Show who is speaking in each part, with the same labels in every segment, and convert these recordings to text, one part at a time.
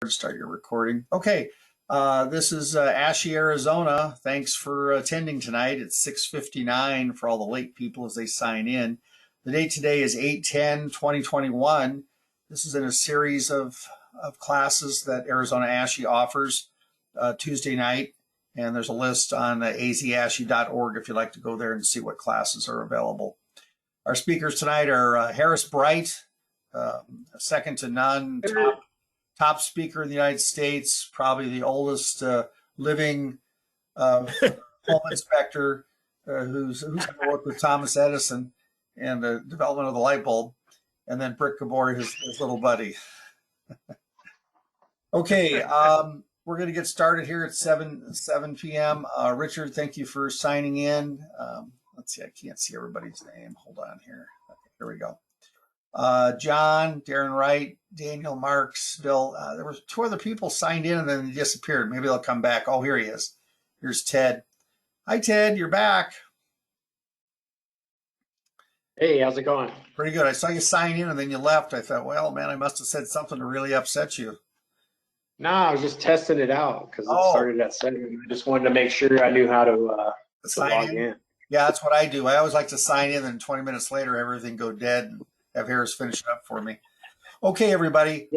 Speaker 1: Start your recording. Okay, this is Ashy, Arizona. Thanks for attending tonight. It's 6:59 for all the late people as they sign in. The date today is 8/10/2021. This is in a series of classes that Arizona Ashy offers Tuesday night, and there's a list on azashy.org if you'd like to go there and see what classes are available. Our speakers tonight are Harris Bright, second to none, top speaker in the United States, probably the oldest living home inspector who's going to work with Thomas Edison and the development of the light bulb, and then Britt Gabor, his little buddy. Okay, we're going to get started here at 7 p.m. Richard, thank you for signing in. Let's see, I can't see everybody's name. Hold on here. Okay, here we go. John, Darren Wright, Daniel Marks, Bill. There were two other people signed in and then they disappeared. Maybe they'll come back. Oh, here he is. Here's Ted. Hi, Ted. You're back.
Speaker 2: Hey, how's it going?
Speaker 1: Pretty good. I saw you sign in and then you left. I thought, well, man, I must have said something to really upset you.
Speaker 2: No, I was just testing it out because it started at 7. I just wanted to make sure I knew how to log in.
Speaker 1: Yeah, that's what I do. I always like to sign in and 20 minutes later, everything go dead and have Harris finish it up for me. Okay, everybody,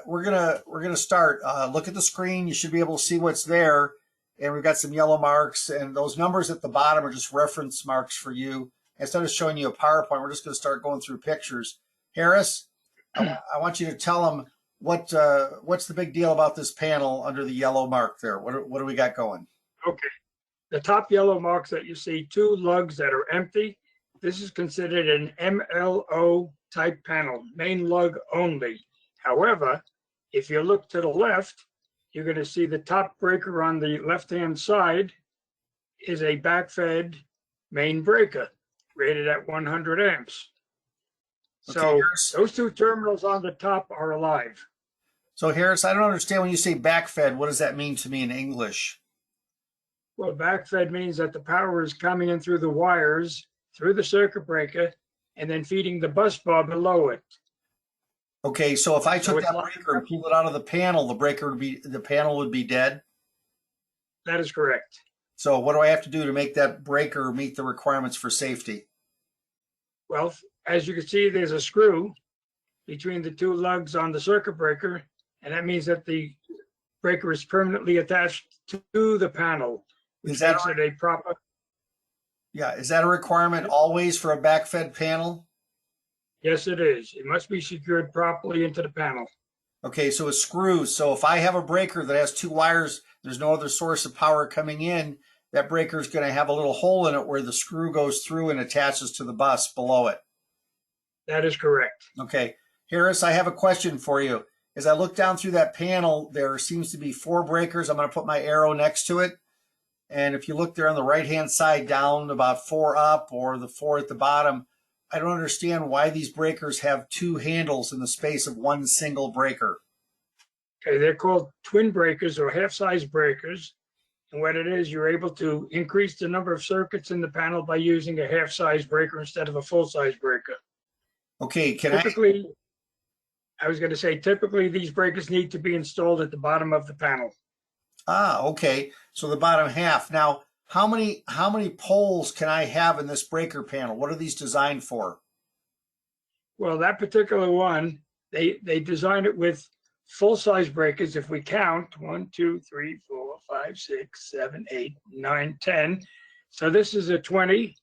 Speaker 1: we're gonna start. Look at the screen. You should be able to see what's there, and we've got some yellow marks, and those numbers at the bottom are just reference marks for you. Instead of showing you a PowerPoint, we're just going to start going through pictures. Harris, I want you to tell them what's the big deal about this panel under the yellow mark there. What do we got going?
Speaker 3: Okay, the top yellow marks that you see, 2 lugs that are empty. This is considered an MLO type panel, main lug only. However, if you look to the left, you're going to see the top breaker on the left-hand side is a back-fed main breaker rated at 100 amps.
Speaker 1: Okay,
Speaker 3: So
Speaker 1: Harris,
Speaker 3: those 2 terminals on the top are alive.
Speaker 1: So Harris, I don't understand when you say back-fed. What does that mean to me in English?
Speaker 3: Well, back-fed means that the power is coming in through the wires, through the circuit breaker, and then feeding the bus bar below it.
Speaker 1: Okay, so if I took that breaker and pulled it out of the panel, the panel would be dead?
Speaker 3: That is correct.
Speaker 1: So what do I have to do to make that breaker meet the requirements for safety?
Speaker 3: Well, as you can see, there's a screw between the 2 lugs on the circuit breaker, and that means that the breaker is permanently attached to the panel, which makes it a proper.
Speaker 1: Yeah, is that a requirement always for a back-fed panel?
Speaker 3: Yes, it is. It must be secured properly into the panel.
Speaker 1: Okay, so it's screws. So if I have a breaker that has 2 wires, there's no other source of power coming in, that breaker is going to have a little hole in it where the screw goes through and attaches to the bus below it.
Speaker 3: That is correct.
Speaker 1: Okay, Harris, I have a question for you. As I look down through that panel, there seems to be 4 breakers. I'm going to put my arrow next to it. And if you look there on the right-hand side down, about 4 up or the 4 at the bottom, I don't understand why these breakers have 2 handles in the space of 1 single breaker.
Speaker 3: Okay, they're called twin breakers or half-size breakers. And what it is, you're able to increase the number of circuits in the panel by using a half-size breaker instead of a full-size breaker.
Speaker 1: Okay,
Speaker 3: typically, I was going to say, typically these breakers need to be installed at the bottom of the panel.
Speaker 1: Ah, okay. So the bottom half. Now, how many poles can I have in this breaker panel? What are these designed for?
Speaker 3: Well, that particular one, they designed it with full-size breakers. If we count 1, 2, 3, 4, 5, 6, 7, 8, 9, 10. So this is a 20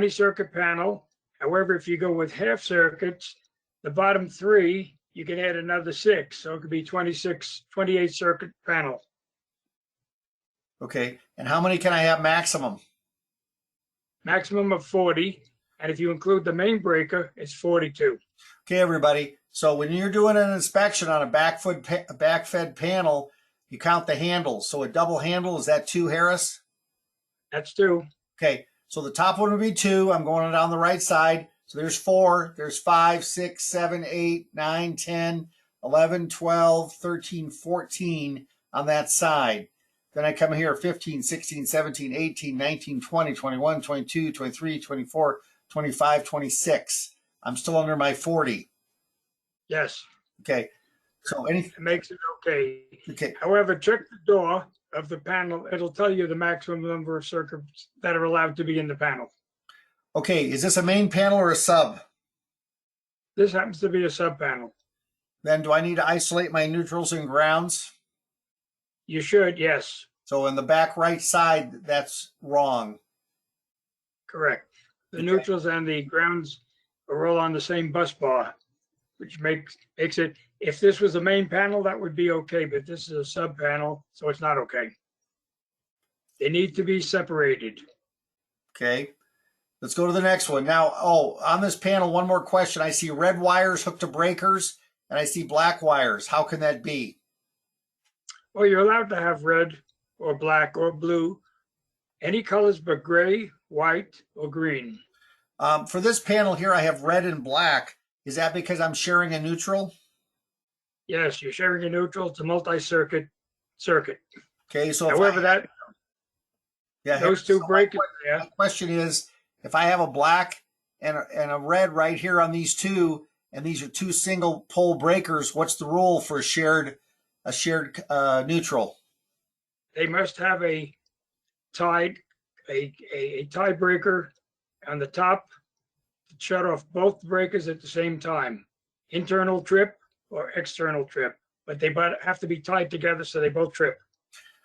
Speaker 3: circuit panel. However, if you go with half circuits, the bottom 3, you can add another 6. So it could be 28 circuit panel.
Speaker 1: Okay, and how many can I have maximum?
Speaker 3: Maximum of 40, and if you include the main breaker, it's 42.
Speaker 1: Okay, everybody. So when you're doing an inspection on a back-fed panel, you count the handles. So a double handle, is that 2, Harris?
Speaker 3: That's 2.
Speaker 1: Okay, so the top one would be 2. I'm going down the right side. So there's 4, there's 5, 6, 7, 8, 9, 10, 11, 12, 13, 14 on that side. Then I come here 15, 16, 17, 18, 19, 20, 21, 22, 23, 24, 25, 26. I'm still under my 40.
Speaker 3: Yes.
Speaker 1: Okay. So any,
Speaker 3: It makes it okay.
Speaker 1: okay,
Speaker 3: However, check the door of the panel. It'll tell you the maximum number of circuits that are allowed to be in the panel.
Speaker 1: okay, is this a main panel or a sub?
Speaker 3: This happens to be a sub panel.
Speaker 1: Then do I need to isolate my neutrals and grounds?
Speaker 3: You should, yes,
Speaker 1: So in the back right side, that's wrong.
Speaker 3: correct. The
Speaker 1: Okay.
Speaker 3: neutrals and the grounds are all on the same bus bar, which makes it, if this was a main panel, that would be okay, but this is a sub panel, so it's not okay. They need to be separated.
Speaker 1: Okay. Let's go to the next one. Now, on this panel, one more question. I see red wires hooked to breakers and I see black wires. How can that be?
Speaker 3: Well, you're allowed to have red or black or blue, any colors but gray, white, or green.
Speaker 1: For this panel here, I have red and black. Is that because I'm sharing a neutral?
Speaker 3: Yes, you're sharing a neutral. It's a multi-circuit circuit.
Speaker 1: Okay, so
Speaker 3: However, those two breakers there.
Speaker 1: My question is, if I have a black and a red right here on these two, and these are two single pole breakers, what's the rule for a shared neutral?
Speaker 3: They must have a tiebreaker on the top to shut off both breakers at the same time. Internal trip or external trip, but they have to be tied together so they both trip.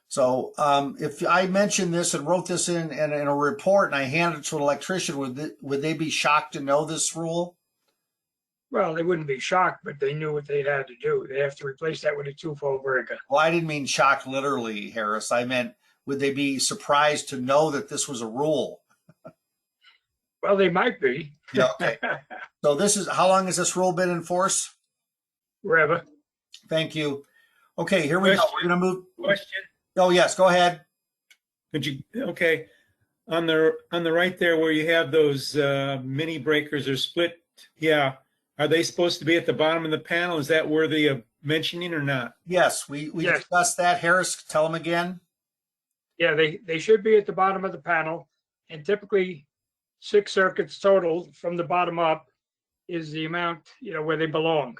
Speaker 1: So if I mentioned this and wrote this in a report and I handed it to an electrician, would they be shocked to know this rule?
Speaker 3: Well, they wouldn't be shocked, but they knew what they had to do. They have to replace that with a two-pole breaker.
Speaker 1: Well, I didn't mean shocked literally, Harris. I meant, would they be surprised to know that this was a rule?
Speaker 3: Well, they might be.
Speaker 1: Yeah, okay. So how long has this rule been in force?
Speaker 3: Forever.
Speaker 1: Thank you. Okay, here we go. We're going to move.
Speaker 4: Question.
Speaker 1: Oh, yes, go ahead.
Speaker 4: Could you, okay, on the right there where you have those mini breakers or split, yeah, are they supposed to be at the bottom of the panel? Is that worthy of mentioning or not?
Speaker 1: Yes, we
Speaker 3: Yes.
Speaker 1: discussed that. Harris, tell them again.
Speaker 3: Yeah, they should be at the bottom of the panel, and typically 6 circuits total from the bottom up is the amount, where they belong.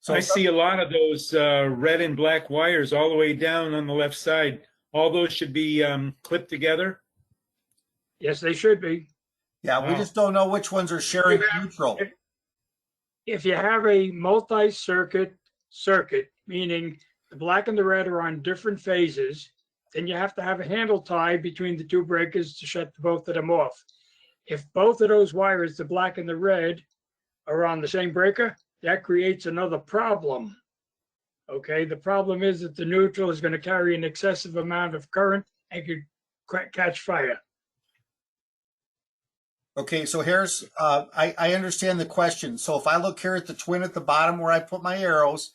Speaker 1: So
Speaker 4: I see a lot of those red and black wires all the way down on the left side. All those should be clipped together.
Speaker 3: Yes, they should be.
Speaker 1: Yeah, we
Speaker 4: Wow.
Speaker 1: just don't know which ones are sharing neutral.
Speaker 3: If you have a multi-circuit circuit, meaning the black and the red are on different phases, then you have to have a handle tie between the two breakers to shut both of them off. If both of those wires, the black and the red, are on the same breaker, that creates another problem. Okay, the problem is that the neutral is going to carry an excessive amount of current and could catch fire.
Speaker 1: Okay, so Harris, I understand the question. So if I look here at the twin at the bottom where I put my arrows,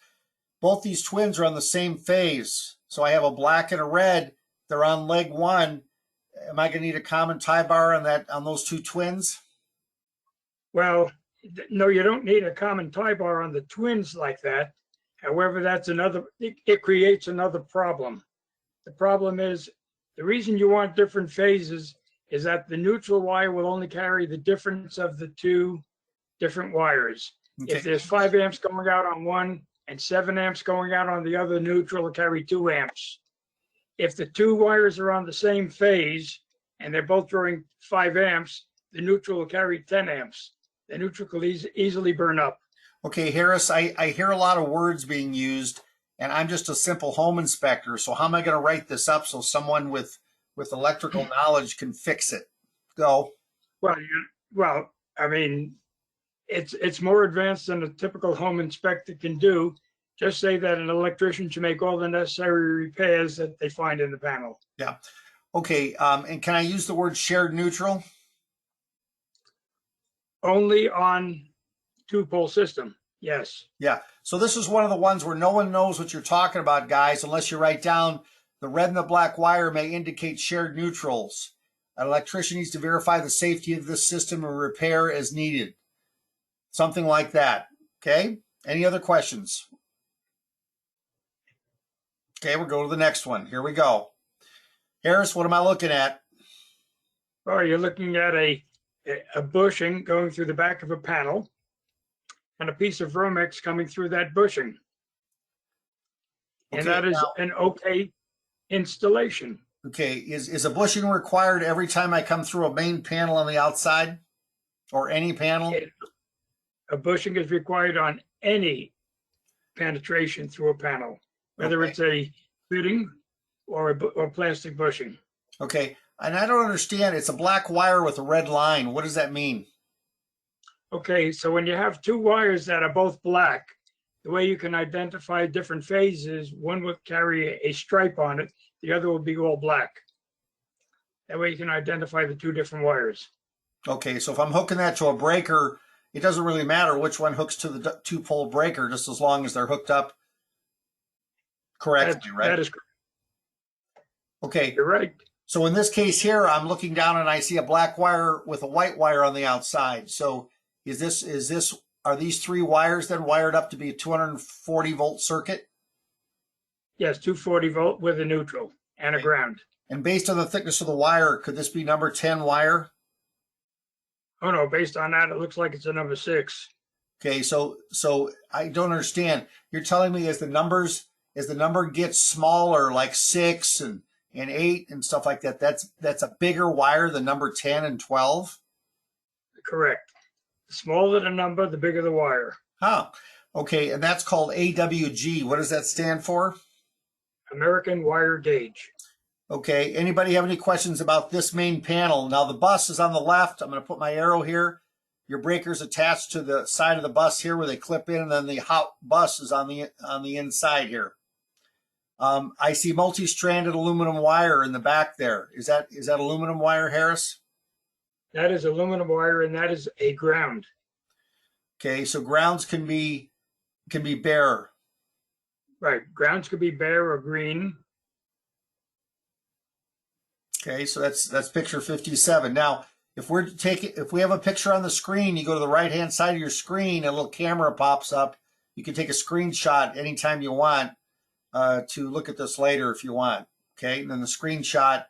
Speaker 1: both these twins are on the same phase. So I have a black and a red. They're on leg 1. Am I going to need a common tie bar on those two twins?
Speaker 3: Well, no, you don't need a common tie bar on the twins like that. However, it creates another problem. The problem is, the reason you want different phases is that the neutral wire will only carry the difference of the two different wires.
Speaker 1: Okay.
Speaker 3: If there's 5 amps going out on one and 7 amps going out on the other, neutral will carry 2 amps. If the two wires are on the same phase and they're both drawing 5 amps, the neutral will carry 10 amps. The neutral will easily burn up.
Speaker 1: Okay, Harris, I hear a lot of words being used, and I'm just a simple home inspector. So how am I going to write this up so someone with electrical knowledge can fix it? Go.
Speaker 3: Well, I mean, it's more advanced than a typical home inspector can do. Just say that an electrician should make all the necessary repairs that they find in the panel.
Speaker 1: Yeah. Okay, and can I use the word shared neutral?
Speaker 3: Only on 2-pole system, yes.
Speaker 1: Yeah. So this is one of the ones where no one knows what you're talking about, guys, unless you write down the red and the black wire may indicate shared neutrals. An electrician needs to verify the safety of this system and repair as needed. Something like that. Okay. Any other questions? Okay, we'll go to the next one. Here we go. Harris, what am I looking at?
Speaker 3: Or you're looking at a bushing going through the back of a panel. and a piece of Romex coming through that bushing. And
Speaker 1: Okay,
Speaker 3: that is
Speaker 1: now,
Speaker 3: an okay installation.
Speaker 1: okay, is a bushing required every time I come through a main panel on the outside or any panel?
Speaker 3: A bushing is required on any penetration through a panel, whether
Speaker 1: Okay.
Speaker 3: it's a fitting or plastic bushing.
Speaker 1: Okay, and I don't understand. It's a black wire with a red line. What does that mean?
Speaker 3: Okay, so when you have two wires that are both black, the way you can identify different phases, one will carry a stripe on it, the other will be all black. That way you can identify the two different wires.
Speaker 1: Okay, so if I'm hooking that to a breaker, it doesn't really matter which one hooks to the two-pole breaker, just as long as they're hooked up correctly, right?
Speaker 3: That is correct.
Speaker 1: Okay,
Speaker 3: You're right.
Speaker 1: so in this case here, I'm looking down and I see a black wire with a white wire on the outside. So are these three wires then wired up to be a 240 volt circuit?
Speaker 3: Yes, 240 volt with a neutral and a ground.
Speaker 1: And based on the thickness of the wire, could this be number 10 wire?
Speaker 3: Oh no, based on that, it looks like it's a number 6.
Speaker 1: Okay, so I don't understand. You're telling me as the number gets smaller, like 6 and 8 and stuff like that, that's a bigger wire than number 10 and 12?
Speaker 3: Correct. The smaller the number, the bigger the wire.
Speaker 1: Huh. Okay, and that's called AWG. What does that stand for?
Speaker 3: American Wire Gauge.
Speaker 1: Okay, anybody have any questions about this main panel? Now the bus is on the left. I'm going to put my arrow here. Your breaker's attached to the side of the bus here where they clip in, and then the hot bus is on the inside here. I see multi-stranded aluminum wire in the back there. Is that aluminum wire, Harris?
Speaker 3: That is aluminum wire, and that is a ground.
Speaker 1: Okay, so grounds can be bare.
Speaker 3: Right, grounds could be bare or green.
Speaker 1: Okay, so that's picture 57. Now, if we have a picture on the screen, you go to the right-hand side of your screen, a little camera pops up. You can take a screenshot anytime you want to look at this later if you want. Okay, and then the screenshot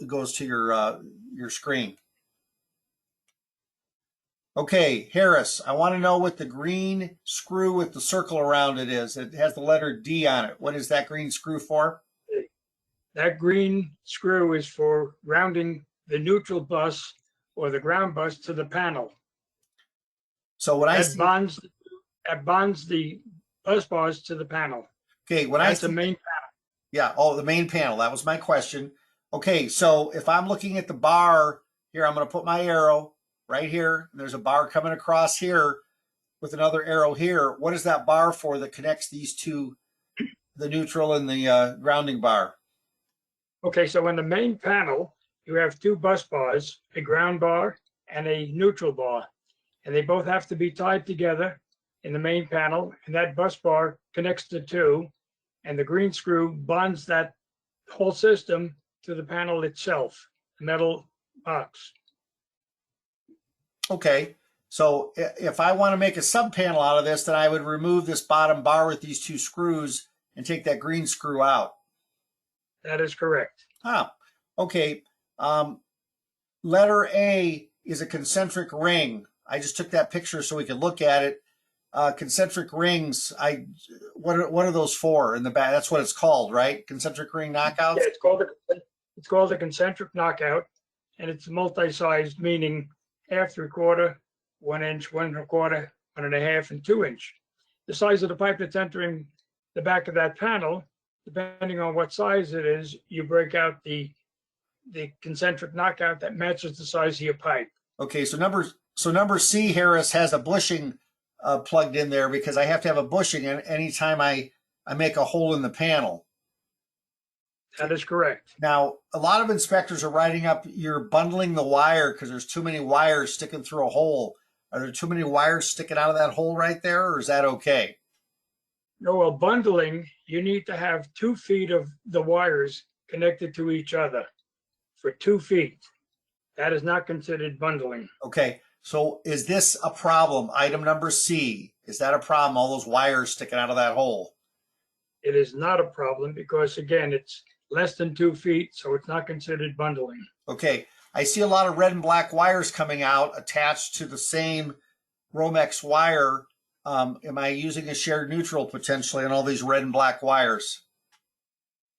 Speaker 1: goes to your screen. Okay, Harris, I want to know what the green screw with the circle around it is. It has the letter D on it. What is that green screw for?
Speaker 3: That green screw is for rounding the neutral bus or the ground bus to the panel.
Speaker 1: So when I
Speaker 3: That
Speaker 1: see,
Speaker 3: bonds the bus bars to the panel.
Speaker 1: okay,
Speaker 3: That's the main panel.
Speaker 1: Yeah, oh, the main panel. That was my question. Okay, so if I'm looking at the bar here, I'm going to put my arrow right here. There's a bar coming across here with another arrow here. What is that bar for that connects these two, the neutral and the grounding bar?
Speaker 3: Okay, so in the main panel, you have two bus bars, a ground bar and a neutral bar, and they both have to be tied together in the main panel, and that bus bar connects the two, and the green screw bonds that whole system to the panel itself, metal box.
Speaker 1: Okay, so if I want to make a sub panel out of this, then I would remove this bottom bar with these two screws and take that green screw out.
Speaker 3: That is correct.
Speaker 1: Ah, okay. Letter A is a concentric ring. I just took that picture so we could look at it. Concentric rings. What are those for in the back? That's what it's called, right? Concentric ring knockouts.
Speaker 3: Yeah, it's called a concentric knockout, and it's multi-sized, meaning half, 3/4, 1 inch, 1 1/4, 1 1/2, and 2 inch. The size of the pipe that's entering the back of that panel, depending on what size it is, you break out the concentric knockout that matches the size of your pipe.
Speaker 1: Okay, so number C, Harris, has a bushing plugged in there because I have to have a bushing anytime I make a hole in the panel.
Speaker 3: That is correct.
Speaker 1: Now, a lot of inspectors are writing up you're bundling the wire because there's too many wires sticking through a hole. Are there too many wires sticking out of that hole right there, or is that okay?
Speaker 3: No, well, bundling, you need to have 2 feet of the wires connected to each other for 2 feet. That is not considered bundling.
Speaker 1: Okay, so is this a problem? Item number C, is that a problem, all those wires sticking out of that hole?
Speaker 3: It is not a problem because, again, it's less than 2 feet, so it's not considered bundling.
Speaker 1: Okay, I see a lot of red and black wires coming out attached to the same Romex wire Am I using a shared neutral potentially on all these red and black wires?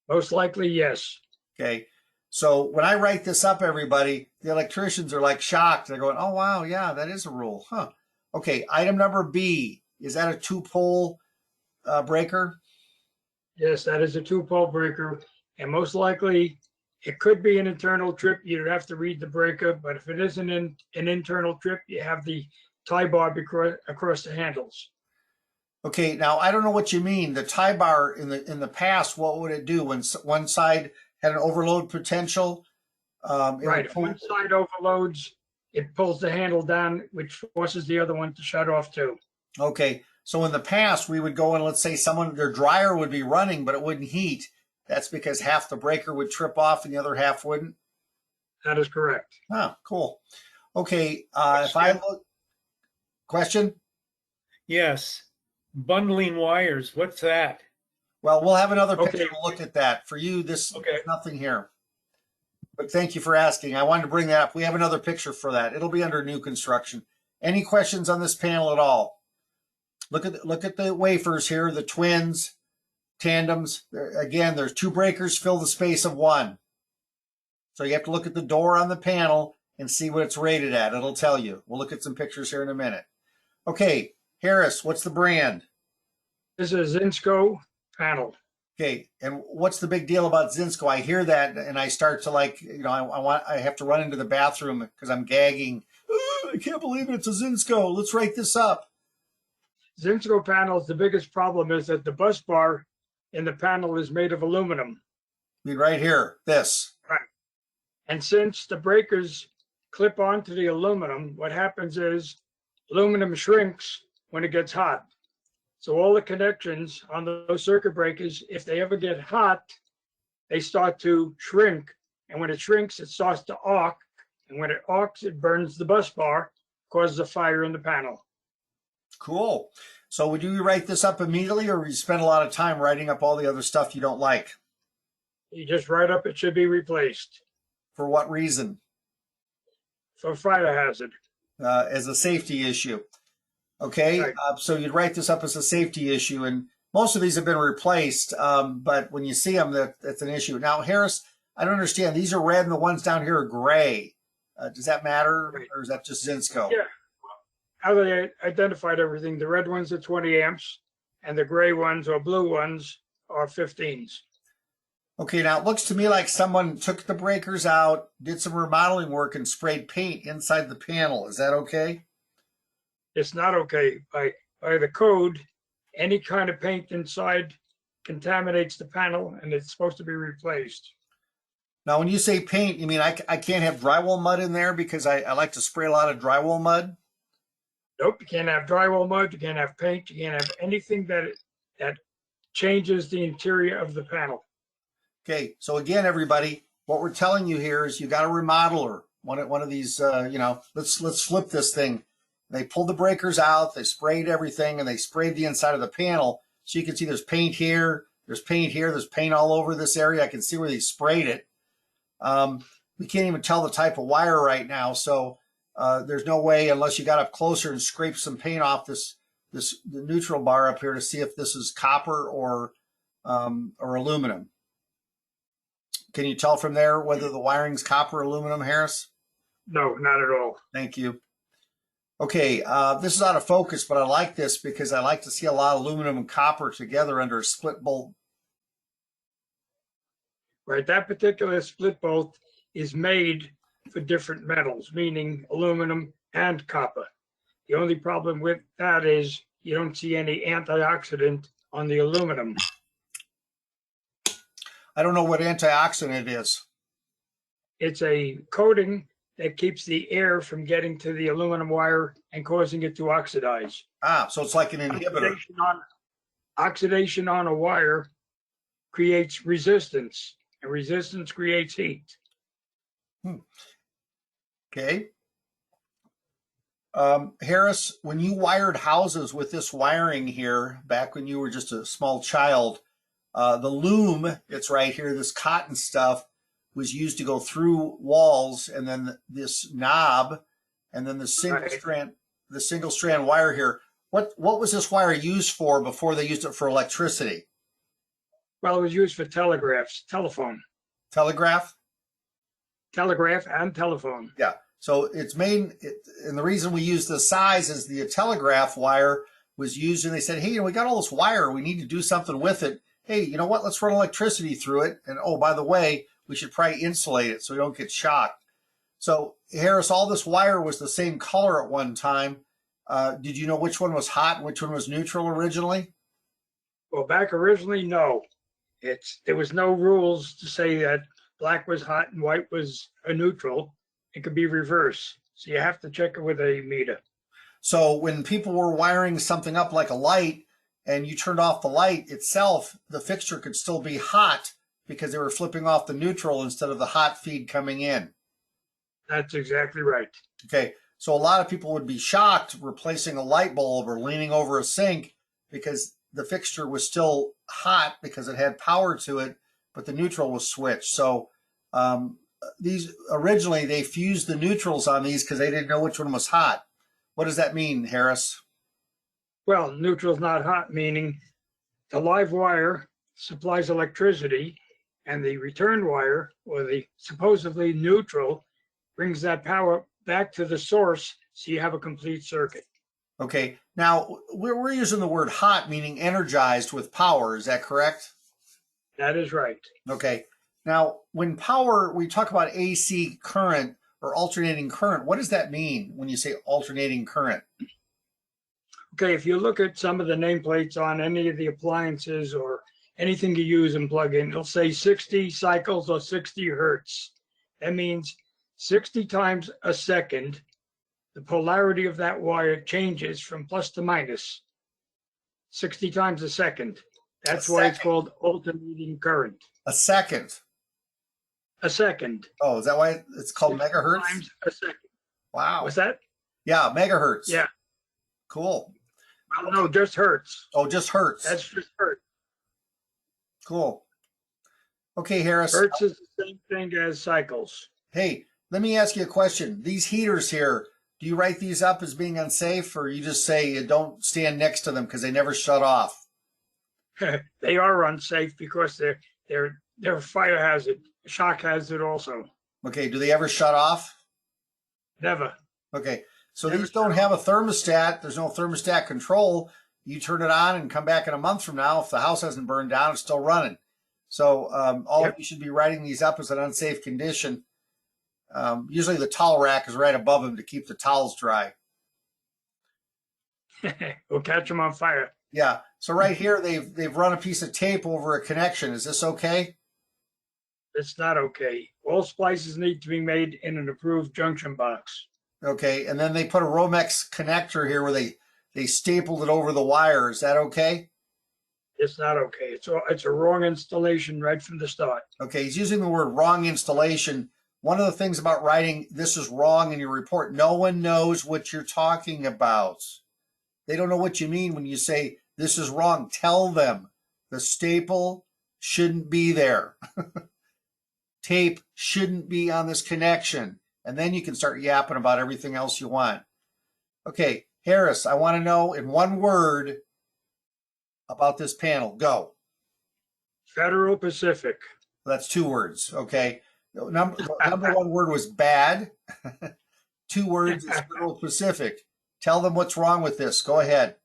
Speaker 3: Most likely, yes.
Speaker 1: Okay. So when I write this up, everybody, the electricians are like shocked. They're going, oh, wow, yeah, that is a rule. Huh. Okay. Item number B, is that a 2-pole breaker?
Speaker 3: Yes, that is a 2-pole breaker. And most likely, it could be an internal trip. You'd have to read the breaker. But if it isn't an internal trip, you have the tie bar across the handles.
Speaker 1: Okay, now I don't know what you mean. The tie bar in the past, what would it do when one side had an overload potential?
Speaker 3: Right. If one side overloads, it pulls the handle down, which forces the other one to shut off too.
Speaker 1: Okay, so in the past, we would go and let's say their dryer would be running, but it wouldn't heat. That's because half the breaker would trip off and the other half wouldn't?
Speaker 3: That is correct.
Speaker 1: Oh, cool. Okay, if I look, question?
Speaker 4: Yes. Bundling wires. What's that?
Speaker 1: Well, we'll have another picture
Speaker 3: Okay.
Speaker 1: to look at that. For you, there's
Speaker 4: Okay.
Speaker 1: nothing here. But thank you for asking. I wanted to bring that up. We have another picture for that. It'll be under new construction. Any questions on this panel at all? Look at the wafers here, the twins, tandems. Again, there's 2 breakers fill the space of 1. So you have to look at the door on the panel and see what it's rated at. It'll tell you. We'll look at some pictures here in a minute. Okay, Harris, what's the brand?
Speaker 3: This is a Zinsco panel.
Speaker 1: Okay, and what's the big deal about Zinsco? I hear that and I start to I have to run into the bathroom because I'm gagging. I can't believe it's a Zinsco. Let's write this up.
Speaker 3: Zinsco panels, the biggest problem is that the bus bar in the panel is made of aluminum.
Speaker 1: I mean, right here, this.
Speaker 3: Right. And since the breakers clip onto the aluminum, what happens is aluminum shrinks when it gets hot. So all the connections on those circuit breakers, if they ever get hot, they start to shrink. And when it shrinks, it starts to arc. And when it arcs, it burns the bus bar, causes a fire in the panel.
Speaker 1: Cool. So would you write this up immediately or would you spend a lot of time writing up all the other stuff you don't like?
Speaker 3: You just write up it should be replaced.
Speaker 1: For what reason?
Speaker 3: For fire hazard.
Speaker 1: As a safety issue. Okay,
Speaker 3: Right.
Speaker 1: So you'd write this up as a safety issue, and most of these have been replaced, but when you see them, that's an issue. Now, Harris, I don't understand. These are red and the ones down here are gray. Does that matter,
Speaker 3: Right.
Speaker 1: or is that just Zinsco?
Speaker 3: Yeah. How they identified everything, the red ones are 20 amps, and the gray ones or blue ones are 15s.
Speaker 1: Okay, now it looks to me like someone took the breakers out, did some remodeling work, and sprayed paint inside the panel. Is that okay?
Speaker 3: It's not okay. By the code, any kind of paint inside contaminates the panel and it's supposed to be replaced.
Speaker 1: Now, when you say paint, you mean I can't have drywall mud in there because I like to spray a lot of drywall mud?
Speaker 3: Nope, you can't have drywall mud, you can't have paint, you can't have anything that changes the interior of the panel.
Speaker 1: Okay, so again, everybody, what we're telling you here is you got a remodeler, one of these, let's flip this thing. They pulled the breakers out, they sprayed everything, and they sprayed the inside of the panel. So you can see there's paint here, there's paint here, there's paint all over this area. I can see where they sprayed it. We can't even tell the type of wire right now, so there's no way unless you got up closer and scraped some paint off the neutral bar up here to see if this is copper or aluminum. Can you tell from there whether the wiring's copper or aluminum, Harris?
Speaker 3: No, not at all.
Speaker 1: Thank you. Okay, this is out of focus, but I like this because I like to see a lot of aluminum and copper together under a split bolt.
Speaker 3: Right, that particular split bolt is made for different metals, meaning aluminum and copper. The only problem with that is you don't see any antioxidant on the aluminum.
Speaker 1: I don't know what antioxidant is.
Speaker 3: It's a coating that keeps the air from getting to the aluminum wire and causing it to oxidize.
Speaker 1: So it's like an inhibitor.
Speaker 3: Oxidation on a wire creates resistance, and resistance creates heat.
Speaker 1: Okay. Harris, when you wired houses with this wiring here, back when you were just a small child, the loom that's right here, this cotton stuff, was used to go through walls, and then this knob, and then the single strand wire here. What was this wire used for before they used it for electricity?
Speaker 3: Well, it was used for telegraph
Speaker 1: Telegraph?
Speaker 3: and telephone.
Speaker 1: Yeah. So it's made, and the reason we use the size is the telegraph wire was used, and they said, hey, we got all this wire. We need to do something with it. Hey, you know what? Let's run electricity through it. And oh, by the way, we should probably insulate it so we don't get shocked. So Harris, all this wire was the same color at one time. Did you know which one was hot and which one was neutral originally?
Speaker 3: Well, back originally, no. There was no rules to say that black was hot and white was a neutral. It could be reverse. So you have to check it with a meter.
Speaker 1: So when people were wiring something up like a light and you turned off the light itself, the fixture could still be hot because they were flipping off the neutral instead of the hot feed coming in.
Speaker 3: That's exactly right.
Speaker 1: Okay. So a lot of people would be shocked replacing a light bulb or leaning over a sink because the fixture was still hot because it had power to it, but the neutral was switched. So these originally they fused the neutrals on these because they didn't know which one was hot. What does that mean, Harris?
Speaker 3: Well, neutral's not hot, meaning the live wire supplies electricity and the return wire, or the supposedly neutral, brings that power back to the source so you have a complete circuit.
Speaker 1: Okay, now we're using the word hot, meaning energized with power. Is that correct?
Speaker 3: That is right.
Speaker 1: Okay, now when power, we talk about AC current or alternating current. What does that mean when you say alternating current?
Speaker 3: Okay, if you look at some of the nameplates on any of the appliances or anything you use and plug in, it'll say 60 cycles or 60 hertz. That means 60 times a second, the polarity of that wire changes from plus to minus 60 times a second. That's why it's called alternating current.
Speaker 1: A second.
Speaker 3: A second.
Speaker 1: Oh, is that why it's called megahertz?
Speaker 3: Times a second.
Speaker 1: Wow.
Speaker 3: What's that?
Speaker 1: Yeah, megahertz.
Speaker 3: Yeah.
Speaker 1: Cool.
Speaker 3: Well, no, just hertz.
Speaker 1: Oh, just hertz.
Speaker 3: That's just hertz.
Speaker 1: Cool. Okay, Harris.
Speaker 3: Hertz is the same thing as cycles.
Speaker 1: Hey, let me ask you a question. These heaters here, do you write these up as being unsafe, or you just say you don't stand next to them because they never shut off?
Speaker 3: They are unsafe because they're a fire hazard, shock hazard also.
Speaker 1: Okay, do they ever shut off?
Speaker 3: Never.
Speaker 1: Okay, so these don't have a thermostat. There's no thermostat control. You turn it on and come back in a month from now. If the house hasn't burned down, it's still running. So all of you should be writing these up as an unsafe condition. Usually the towel rack is right above them to keep the towels dry.
Speaker 3: We'll catch them on fire.
Speaker 1: Yeah. So right here, they've run a piece of tape over a connection. Is this okay?
Speaker 3: It's not okay. All splices need to be made in an approved junction box.
Speaker 1: Okay. And then they put a Romex connector here where they stapled it over the wire. Is that okay?
Speaker 3: It's not okay. It's a wrong installation right from the start.
Speaker 1: Okay. He's using the word wrong installation. One of the things about writing this is wrong in your report, no one knows what you're talking about. They don't know what you mean when you say this is wrong. Tell them the staple shouldn't be there. Tape shouldn't be on this connection. And then you can start yapping about everything else you want. Okay, Harris, I want to know in one word about this panel. Go.
Speaker 3: Federal Pacific.
Speaker 1: That's 2 words. Okay. Number 1 word was bad. 2 words is Federal Pacific. Tell them what's wrong with this. Go ahead.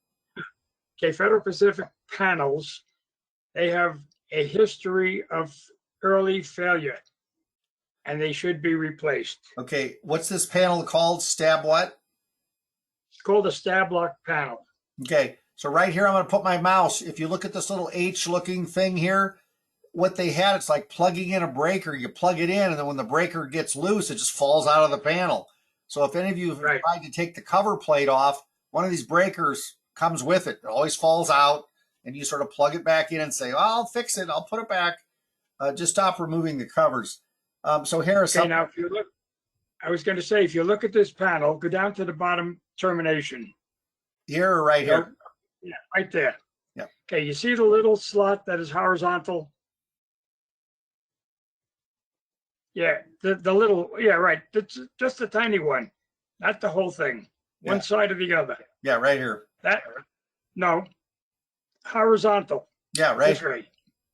Speaker 3: Okay, Federal Pacific panels, they have a history of early failure, and they should be replaced.
Speaker 1: Okay, what's this panel called? Stab what?
Speaker 3: It's called a stab lock panel.
Speaker 1: Okay, so right here, I'm going to put my mouse. If you look at this little H-looking thing here, what they had, it's like plugging in a breaker. You plug it in, and then when the breaker gets loose, it just falls out of the panel. So if any of you have tried to take the cover plate off, one of these breakers comes with it. It always falls out, and you sort of plug it back in and say, oh, I'll fix it. I'll put it back. Just stop removing the covers. So Harris.
Speaker 3: Okay, now if you look, I was going to say, if you look at this panel, go down to the bottom termination.
Speaker 1: Here or right here?
Speaker 3: Yeah, right there.
Speaker 1: Yeah.
Speaker 3: Okay, you see the little slot that is horizontal? Yeah, the little, yeah, right. It's just a tiny one, not the whole thing. One side or the other.
Speaker 1: Yeah, right here.
Speaker 3: That, no, horizontal.
Speaker 1: Yeah, right.
Speaker 3: This way.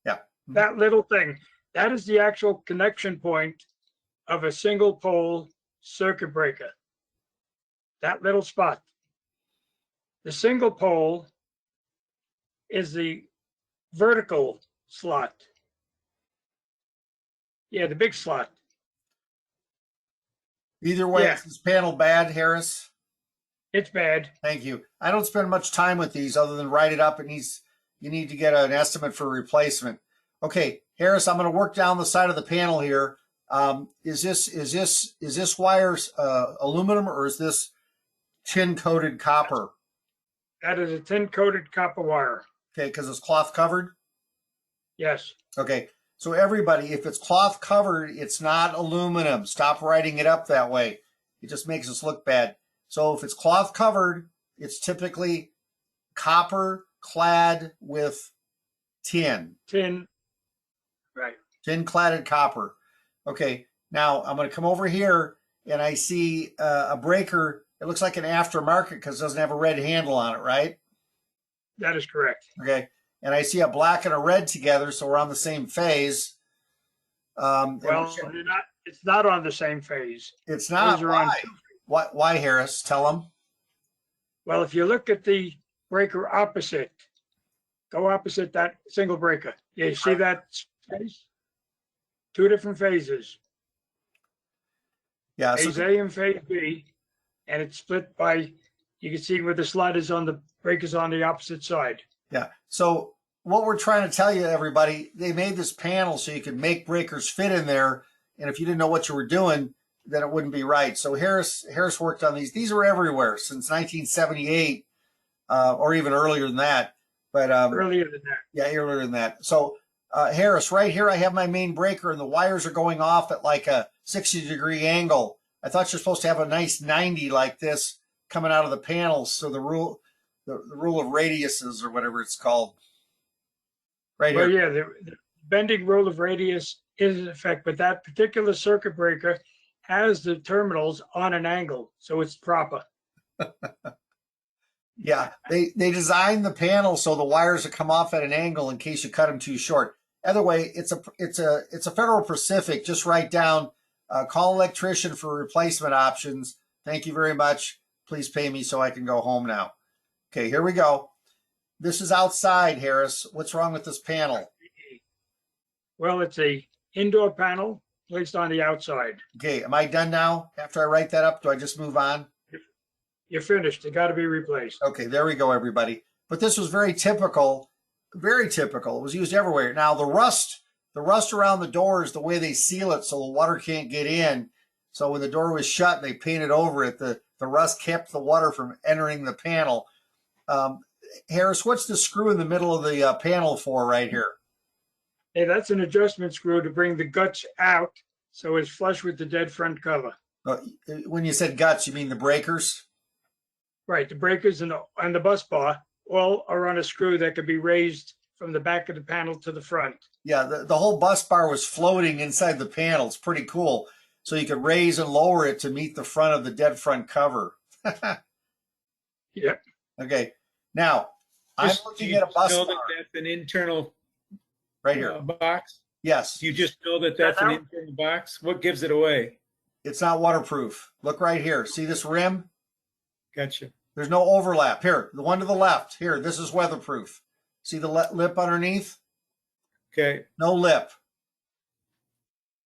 Speaker 1: Yeah.
Speaker 3: That little thing, that is the actual connection point of a single pole circuit breaker. That little spot. The single pole is the vertical slot. Yeah, the big slot.
Speaker 1: Either way,
Speaker 3: Yeah.
Speaker 1: is this panel bad, Harris?
Speaker 3: It's bad.
Speaker 1: Thank you. I don't spend much time with these other than write it up. You need to get an estimate for replacement. Okay, Harris, I'm going to work down the side of the panel here. Is this wire aluminum or is this tin coated copper?
Speaker 3: That is a tin coated copper wire.
Speaker 1: Okay, because it's cloth covered.
Speaker 3: Yes.
Speaker 1: Okay, so everybody, if it's cloth covered, it's not aluminum. Stop writing it up that way. It just makes us look bad. So if it's cloth covered, it's typically copper clad with tin.
Speaker 3: Tin. Right.
Speaker 1: Tin cladded copper. Okay, now I'm going to come over here and I see a breaker. It looks like an aftermarket because it doesn't have a red handle on it, right?
Speaker 3: That is correct.
Speaker 1: Okay, and I see a black and a red together, so we're on the same phase.
Speaker 3: Well, it's not on the same phase.
Speaker 1: It's not.
Speaker 3: Those are on
Speaker 1: Why? Why, Harris? Tell them.
Speaker 3: Well, if you look at the breaker opposite, go opposite that single breaker. You see that space? Two different phases.
Speaker 1: Yeah.
Speaker 3: Phase A and phase B, and it's split by, you can see where the sliders on the breakers on the opposite side.
Speaker 1: Yeah. So what we're trying to tell you, everybody, they made this panel so you could make breakers fit in there. And if you didn't know what you were doing, then it wouldn't be right. So Harris worked on these. These were everywhere since 1978, or even earlier than that. But
Speaker 3: Earlier than that.
Speaker 1: yeah, earlier than that. So Harris, right here, I have my main breaker, and the wires are going off at like a 60-degree angle. I thought you're supposed to have a nice 90 like this coming out of the panels. So the rule of radiuses or whatever it's called. Right
Speaker 3: Well,
Speaker 1: here.
Speaker 3: yeah, the bending rule of radius is in effect, but that particular circuit breaker has the terminals on an angle, so it's proper.
Speaker 1: Yeah, they designed the panel so the wires will come off at an angle in case you cut them too short. Either way, it's a Federal Pacific. Just write down, call electrician for replacement options. Thank you very much. Please pay me so I can go home now. Okay, here we go. This is outside, Harris. What's wrong with this panel?
Speaker 3: Well, it's a indoor panel placed on the outside.
Speaker 1: Okay, am I done now? After I write that up, do I just move on?
Speaker 3: You're finished. It got to be replaced.
Speaker 1: Okay, there we go, everybody. But this was very typical, very typical. It was used everywhere. Now the rust around the door is the way they seal it so the water can't get in. So when the door was shut, they painted over it. The rust kept the water from entering the panel. Harris, what's the screw in the middle of the panel for right here?
Speaker 3: Hey, that's an adjustment screw to bring the guts out so it's flush with the dead front cover.
Speaker 1: When you said guts, you mean the breakers?
Speaker 3: Right, the breakers and the bus bar all are on a screw that can be raised from the back of the panel to the front.
Speaker 1: Yeah, the whole bus bar was floating inside the panel. It's pretty cool. So you could raise and lower it to meet the front of the dead front cover.
Speaker 3: Yep.
Speaker 1: Okay. Now, I'm looking at a bus bar.
Speaker 4: That's an internal
Speaker 1: right here.
Speaker 4: Box?
Speaker 1: Yes.
Speaker 4: Do you just know that that's an internal box? What gives it away?
Speaker 1: It's not waterproof. Look right here. See this rim?
Speaker 4: Gotcha.
Speaker 1: There's no overlap. Here, the one to the left. Here, this is weatherproof. See the lip underneath?
Speaker 4: Okay.
Speaker 1: No lip.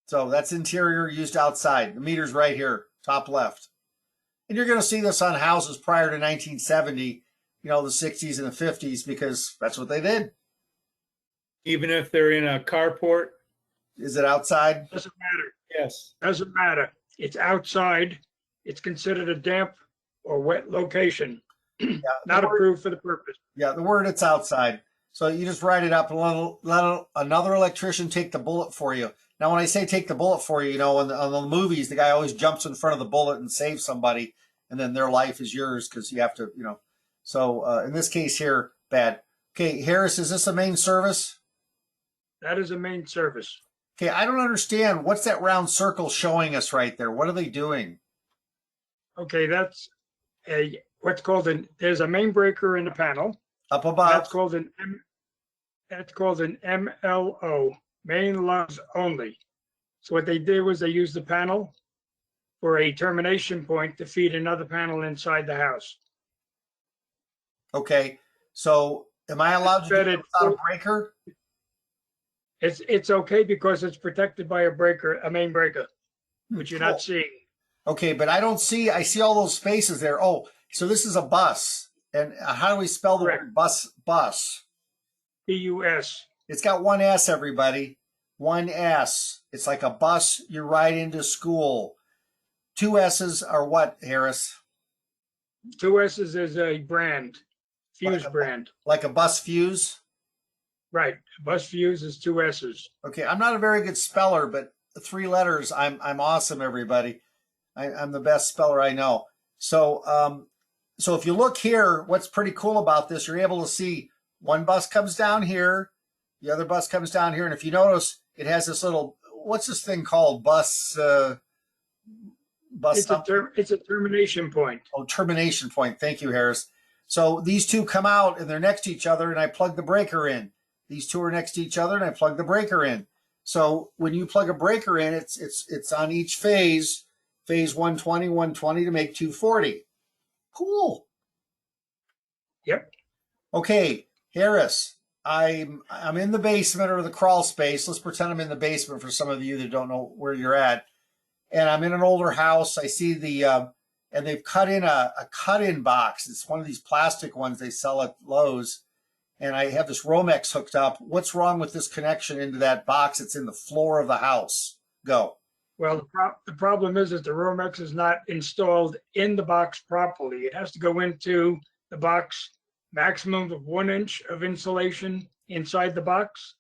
Speaker 1: So that's interior used outside. The meter's right here, top left. And you're going to see this on houses prior to 1970, the 60s and the 50s, because that's what they did.
Speaker 4: Even if they're in a carport?
Speaker 1: Is it outside?
Speaker 3: Doesn't matter.
Speaker 4: Yes.
Speaker 3: Doesn't matter. It's outside. It's considered a damp or wet location.
Speaker 1: Yeah,
Speaker 3: Not approved for the purpose.
Speaker 1: Yeah, the word it's outside. So you just write it up and let another electrician take the bullet for you. Now, when I say take the bullet for you, on the movies, the guy always jumps in front of the bullet and saves somebody, and then their life is yours because you have to, So in this case here, bad. Okay, Harris, is this a main service?
Speaker 3: That is a main service.
Speaker 1: Okay, I don't understand. What's that round circle showing us right there? What are they doing?
Speaker 3: Okay, that's a what's called there's a main breaker in the panel.
Speaker 1: Up above.
Speaker 3: That's called an MLO, main lugs only. So what they did was they used the panel for a termination point to feed another panel inside the house.
Speaker 1: Okay. So am I allowed to do it without a breaker?
Speaker 3: It's okay because it's protected by a breaker, a main breaker, which you're
Speaker 1: Cool.
Speaker 3: not seeing.
Speaker 1: Okay, but I see all those spaces there. Oh, so this is a bus. And how do we spell the word bus? Bus.
Speaker 3: BUS.
Speaker 1: It's got one S, everybody. One S. It's like a bus you ride into school. Two S's are what, Harris?
Speaker 3: Two S's is a brand, fuse brand.
Speaker 1: Like a bus fuse?
Speaker 3: Right. Bus fuse is two S's.
Speaker 1: Okay, I'm not a very good speller, but 3 letters, I'm awesome, everybody. I'm the best speller I know. So so if you look here, what's pretty cool about this, you're able to see one bus comes down here, the other bus comes down here, and if you notice, it has this little, what's this thing called? Bus
Speaker 3: It's a termination point.
Speaker 1: Oh, termination point. Thank you, Harris. So these two come out and they're next to each other, and I plug the breaker in. These two are next to each other, and I plug the breaker in. So when you plug a breaker in, it's on each phase 120, 120 to make 240. Cool.
Speaker 3: Yep.
Speaker 1: Okay, Harris, I'm in the basement or the crawl space. Let's pretend I'm in the basement for some of you that don't know where you're at. And I'm in an older house. I see and they've cut in a cut-in box. It's one of these plastic ones they sell at Lowe's. And I have this Romex hooked up. What's wrong with this connection into that box? It's in the floor of the house. Go.
Speaker 3: Well, the problem is that the Romex is not installed in the box properly. It has to go into the box, maximum of 1 inch of insulation inside the box.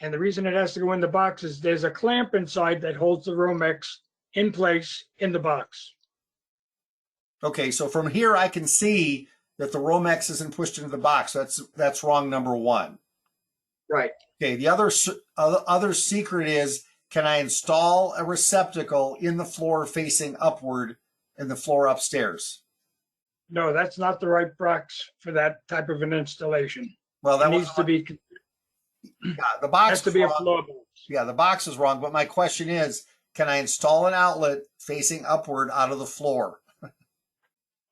Speaker 3: And the reason it has to go in the box is there's a clamp inside that holds the Romex in place in the box.
Speaker 1: Okay, so from here I can see that the Romex isn't pushed into the box. That's wrong, number 1.
Speaker 3: Right.
Speaker 1: Okay, the other secret is, can I install a receptacle in the floor facing upward in the floor upstairs?
Speaker 3: No, that's not the right box for that type of an installation.
Speaker 1: Well, that
Speaker 3: needs to be.
Speaker 1: Yeah, the box
Speaker 3: has to be a floor box.
Speaker 1: Yeah, the box is wrong. But my question is, can I install an outlet facing upward out of the floor?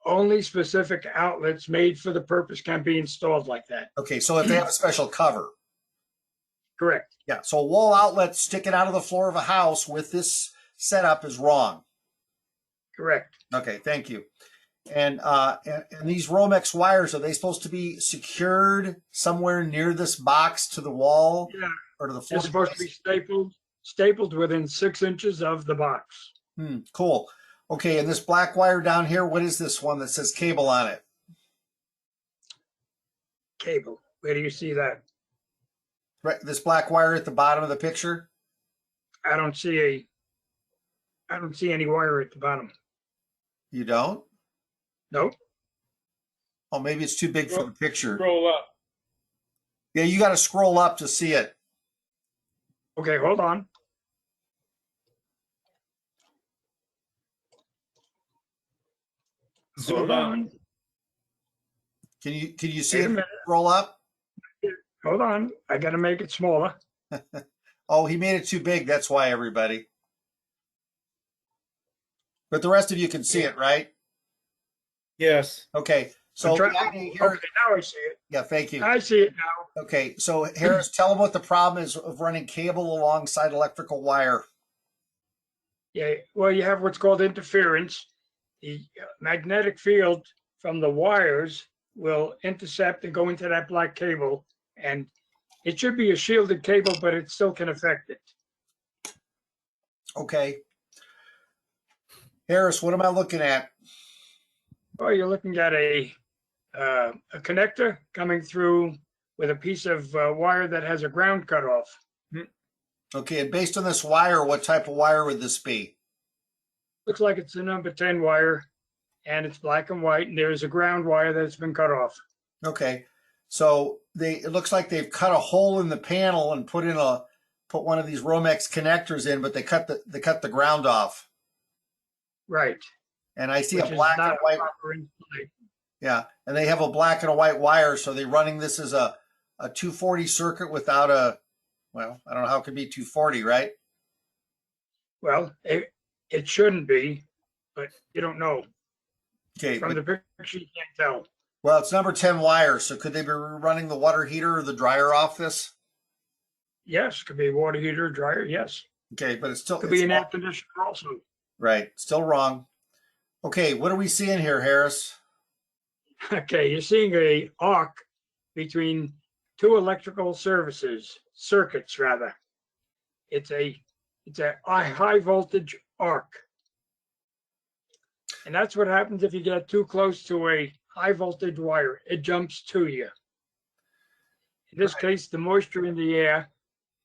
Speaker 3: Only specific outlets made for the purpose can be installed like that.
Speaker 1: Okay, so if they have a special cover.
Speaker 3: Correct.
Speaker 1: Yeah, so a wall outlet sticking out of the floor of a house with this setup is wrong.
Speaker 3: Correct.
Speaker 1: Okay, thank you. And these Romex wires, are they supposed to be secured somewhere near this box to the wall?
Speaker 3: Yeah.
Speaker 1: Or to the floor?
Speaker 3: They're supposed to be stapled within 6 inches of the box.
Speaker 1: Cool. Okay, and this black wire down here, what is this one that says cable on it?
Speaker 3: Cable. Where do you see that?
Speaker 1: Right, this black wire at the bottom of the picture?
Speaker 3: I don't see any wire at the bottom.
Speaker 1: You don't?
Speaker 3: Nope.
Speaker 1: Oh, maybe it's too big for the picture.
Speaker 4: Scroll up.
Speaker 1: Yeah, you got to scroll up to see it.
Speaker 3: Okay, hold on.
Speaker 4: Zoom on.
Speaker 1: Can you see it? Scroll up.
Speaker 3: Hold on. I got to make it smaller.
Speaker 1: Oh, he made it too big. That's why, everybody. But the rest of you can see it, right?
Speaker 4: Yes.
Speaker 1: Okay. So
Speaker 3: okay, now I see it.
Speaker 1: Yeah, thank you.
Speaker 3: I see it now.
Speaker 1: Okay, so Harris, tell them what the problem is of running cable alongside electrical wire.
Speaker 3: Yeah, well, you have what's called interference. The magnetic field from the wires will intercept and go into that black cable, and it should be a shielded cable, but it still can affect it.
Speaker 1: Okay. Harris, what am I looking at?
Speaker 3: Oh, you're looking at a connector coming through with a piece of wire that has a ground cutoff.
Speaker 1: Okay, and based on this wire, what type of wire would this be?
Speaker 3: Looks like it's a number 10 wire, and it's black and white, and there's a ground wire that's been cut off.
Speaker 1: Okay, so it looks like they've cut a hole in the panel and put one of these Romex connectors in, but they cut the ground off.
Speaker 3: Right.
Speaker 1: And I see a black and white. Yeah, and they have a black and a white wire, so they're running this as a 240 circuit without a, well, I don't know how it could be 240, right?
Speaker 3: Well, it shouldn't be, but you don't know.
Speaker 1: Okay,
Speaker 3: From the picture, you can't tell.
Speaker 1: well, it's number 10 wire, so could they be running the water heater or the dryer off this?
Speaker 3: Yes, could be a water heater, dryer, yes.
Speaker 1: Okay, but it's still,
Speaker 3: Could
Speaker 1: it's
Speaker 3: be an
Speaker 1: wrong.
Speaker 3: air conditioner also.
Speaker 1: Right, still wrong. Okay, what are we seeing here, Harris?
Speaker 3: Okay, you're seeing a arc between two electrical circuits rather. It's a high voltage arc. And that's what happens if you get too close to a high voltage wire. It jumps to you. In this case, the moisture in the air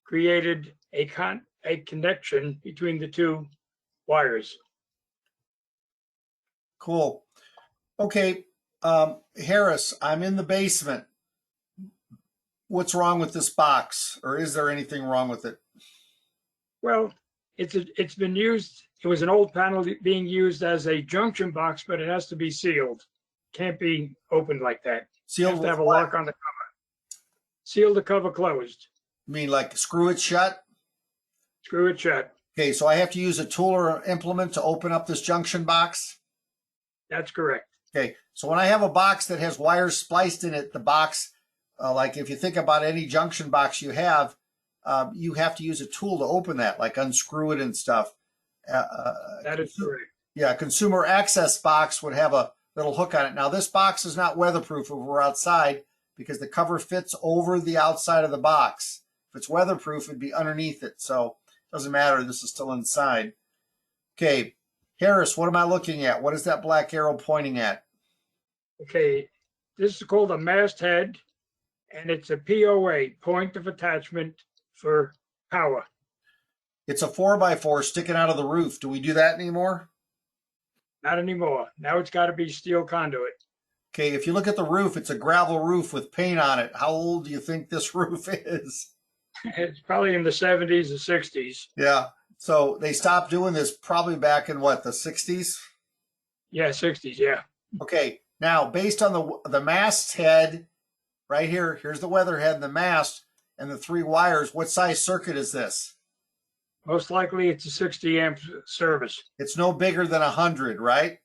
Speaker 3: created a connection between the two wires.
Speaker 1: Cool. Okay, Harris, I'm in the basement. What's wrong with this box, or is there anything wrong with it?
Speaker 3: Well, it's been used. It was an old panel being used as a junction box, but it has to be sealed. Can't be opened like that. You
Speaker 1: Sealed
Speaker 3: have to
Speaker 1: with
Speaker 3: have a
Speaker 1: what?
Speaker 3: lock on the cover. Seal the cover closed.
Speaker 1: You mean like screw it shut?
Speaker 3: Screw it shut.
Speaker 1: Okay, so I have to use a tool or implement to open up this junction box?
Speaker 3: That's correct.
Speaker 1: Okay, so when I have a box that has wires spliced in it, the box, like if you think about any junction box you have to use a tool to open that, like unscrew it and stuff.
Speaker 3: That is correct.
Speaker 1: Yeah, consumer access box would have a little hook on it. Now, this box is not weatherproof if we're outside because the cover fits over the outside of the box. If it's weatherproof, it'd be underneath it. So it doesn't matter. This is still inside. Okay, Harris, what am I looking at? What is that black arrow pointing at?
Speaker 3: Okay, this is called a mast head, and it's a POA, point of attachment for power.
Speaker 1: It's a 4x4 sticking out of the roof. Do we do that anymore?
Speaker 3: Not anymore. Now it's got to be steel conduit.
Speaker 1: Okay, if you look at the roof, it's a gravel roof with paint on it. How old do you think this roof is?
Speaker 3: It's probably in the 70s or 60s.
Speaker 1: Yeah, so they stopped doing this probably back in what, the 60s?
Speaker 3: Yeah, 60s, yeah.
Speaker 1: Okay, now based on the mast head, right here, here's the weather head and the mast and the three wires, what size circuit is this?
Speaker 3: Most likely it's a 60 amp service.
Speaker 1: It's no bigger than 100, right?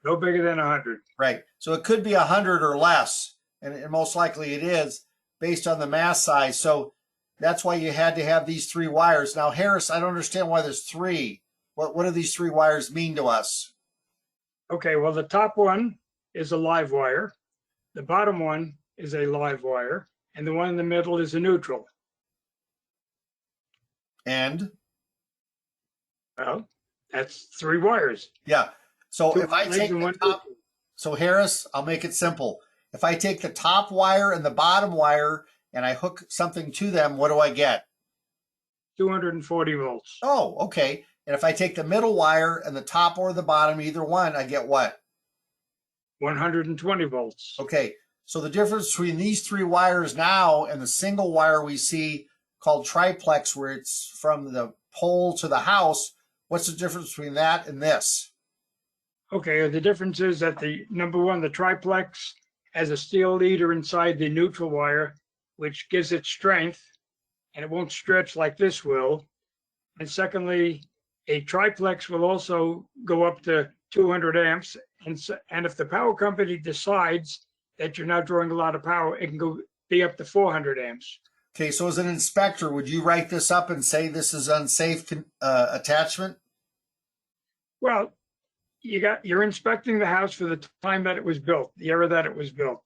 Speaker 3: No bigger than 100.
Speaker 1: Right, so it could be 100 or less, and most likely it is based on the mast size. So that's why you had to have these three wires. Now, Harris, I don't understand why there's three. What do these three wires mean to us?
Speaker 3: Okay, well, the top one is a live wire. The bottom one is a live wire. And the one in the middle is a neutral.
Speaker 1: And?
Speaker 3: Well, that's three wires.
Speaker 1: Yeah. So
Speaker 3: Two
Speaker 1: if I
Speaker 3: legs
Speaker 1: take
Speaker 3: and
Speaker 1: the
Speaker 3: one
Speaker 1: top,
Speaker 3: neutral.
Speaker 1: so Harris, I'll make it simple. If I take the top wire and the bottom wire and I hook something to them, what do I get?
Speaker 3: 240 volts.
Speaker 1: Oh, okay. And if I take the middle wire and the top or the bottom, either one, I get what?
Speaker 3: 120 volts.
Speaker 1: Okay. So the difference between these three wires now and the single wire we see called triplex, where it's from the pole to the house, what's the difference between that and this?
Speaker 3: Okay, the difference is that the number one, the triplex has a steel leader inside the neutral wire, which gives it strength, and it won't stretch like this will. And secondly, a triplex will also go up to 200 amps. And if the power company decides that you're not drawing a lot of power, it can be up to 400 amps.
Speaker 1: Okay, so as an inspector, would you write this up and say this is unsafe attachment?
Speaker 3: Well, you're inspecting the house for the time that it was built, the era that it was built.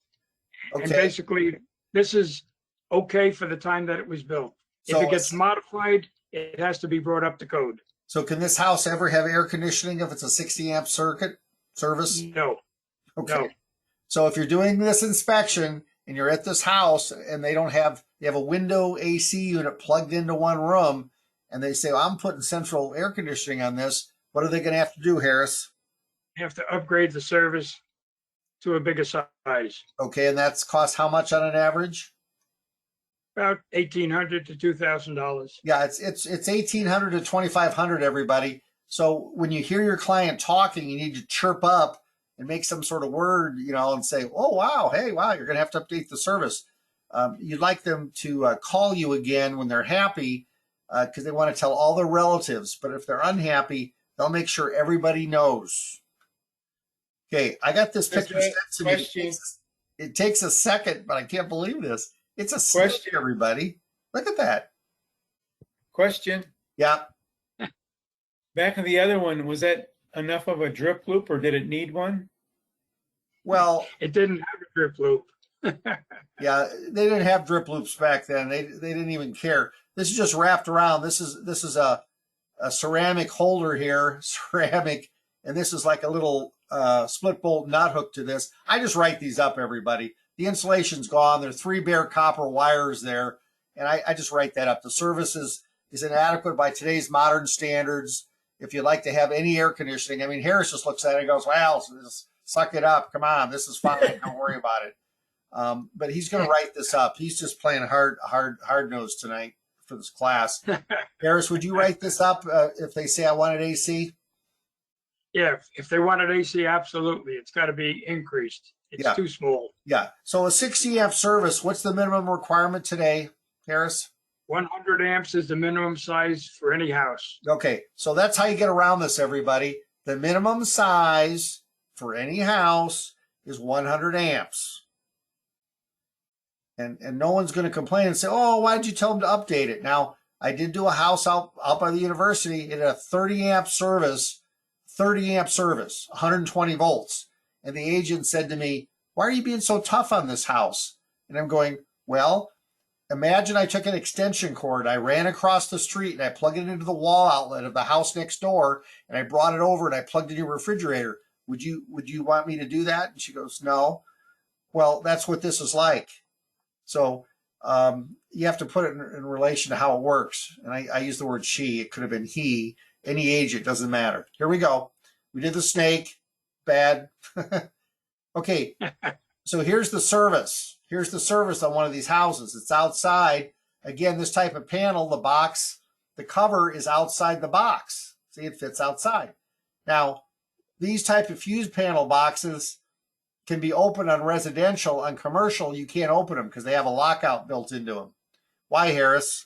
Speaker 1: Okay.
Speaker 3: And basically, this is okay for the time that it was built.
Speaker 1: So
Speaker 3: if it gets modified, it has to be brought up to code.
Speaker 1: So can this house ever have air conditioning if it's a 60 amp circuit service?
Speaker 3: No.
Speaker 1: Okay.
Speaker 3: No.
Speaker 1: So if you're doing this inspection and you're at this house and they have a window AC unit plugged into one room and they say, well, I'm putting central air conditioning on this, what are they going to have to do, Harris?
Speaker 3: You have to upgrade the service to a bigger size.
Speaker 1: Okay, and that's cost how much on an average?
Speaker 3: About $1,800 to $2,000.
Speaker 1: Yeah, it's $1,800 to $2,500, everybody. So when you hear your client talking, you need to chirp up and make some sort of word, and say, oh, wow, hey, wow, you're going to have to update the service. You'd like them to call you again when they're happy because they want to tell all their relatives. But if they're unhappy, they'll make sure everybody knows. Okay, I got this picture sent to me. It takes a second, but I can't believe this. It's a snake, everybody. Look at that.
Speaker 4: Question.
Speaker 1: Yeah.
Speaker 4: Back of the other one, was that enough of a drip loop, or did it need one?
Speaker 1: Well,
Speaker 3: it didn't have a drip loop.
Speaker 1: Yeah, they didn't have drip loops back then. They didn't even care. This is just wrapped around. This is a ceramic holder here, ceramic, and this is like a little split bolt nut hook to this. I just write these up, everybody. The insulation's gone. There are 3 bare copper wires there, and I just write that up. The service is inadequate by today's modern standards. If you'd like to have any air conditioning, I mean, Harris just looks at it and goes, well, just suck it up. Come on, this is fine. Don't worry about it. But he's going to write this up. He's just playing hard nosed tonight for this class. Harris, would you write this up if they say I wanted AC?
Speaker 3: Yeah, if they wanted AC, absolutely. It's got to be increased. It's too small.
Speaker 1: Yeah. So a 60 amp service, what's the minimum requirement today, Harris?
Speaker 3: 100 amps is the minimum size for any house.
Speaker 1: Okay. So that's how you get around this, everybody. The minimum size for any house is 100 amps. And no one's going to complain and say, oh, why did you tell them to update it? Now, I did do a house out by the university. It had a 30 amp service, 120 volts. And the agent said to me, why are you being so tough on this house? And I'm going, well, imagine I took an extension cord, I ran across the street, and I plugged it into the wall outlet of the house next door, and I brought it over and I plugged it in your refrigerator. Would you want me to do that? And she goes, no. Well, that's what this is like. So you have to put it in relation to how it works. And I use the word she. It could have been he. Any age, it doesn't matter. Here we go. We did the snake. Bad. Okay. So here's the service. Here's the service on one of these houses. It's outside. Again, this type of panel, the box, the cover is outside the box. See, it fits outside. Now, these type of fuse panel boxes can be open on residential. On commercial, you can't open them because they have a lockout built into them. Why, Harris?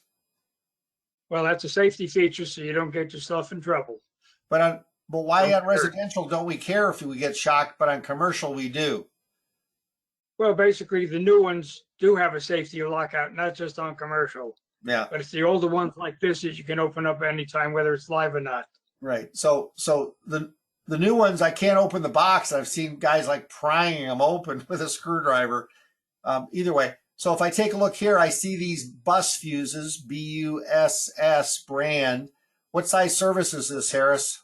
Speaker 3: Well, that's a safety feature, so you don't get yourself in trouble.
Speaker 1: But why on residential don't we care if we get shocked, but on commercial we do?
Speaker 3: Well, basically, the new ones do have a safety lockout, not just on commercial.
Speaker 1: Yeah.
Speaker 3: But it's the older ones like this that you can open up anytime, whether it's live or not.
Speaker 1: Right. So the new ones, I can't open the box. I've seen guys like prying them open with a screwdriver. Either way. So if I take a look here, I see these bus fuses, BUSS brand. What size service is this, Harris?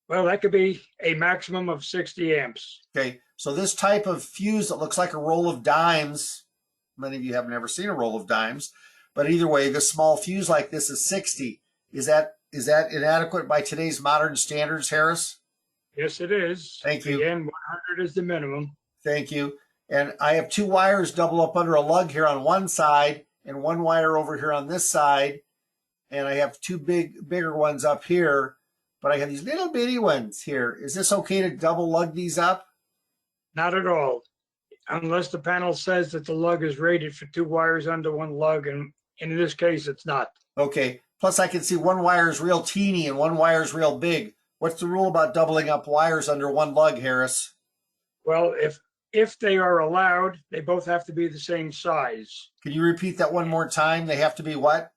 Speaker 3: Well, that could be a maximum of 60 amps.
Speaker 1: Okay. So this type of fuse that looks like a roll of dimes, many of you have never seen a roll of dimes, but either way, this small fuse like this is 60. Is that inadequate by today's modern standards, Harris?
Speaker 3: Yes, it is.
Speaker 1: Thank you.
Speaker 3: Again, 100 is the minimum.
Speaker 1: Thank you. And I have 2 wires double up under a lug here on one side and 1 wire over here on this side. And I have 2 bigger ones up here, but I have these little bitty ones here. Is this okay to double lug these up?
Speaker 3: Not at all, unless the panel says that the lug is rated for 2 wires under 1 lug, and in this case, it's not.
Speaker 1: Okay. Plus, I can see 1 wire is real teeny and 1 wire is real big. What's the rule about doubling up wires under 1 lug, Harris?
Speaker 3: Well, if they are allowed, they both have to be the same size.
Speaker 1: Can you repeat that one more time? They have to be what?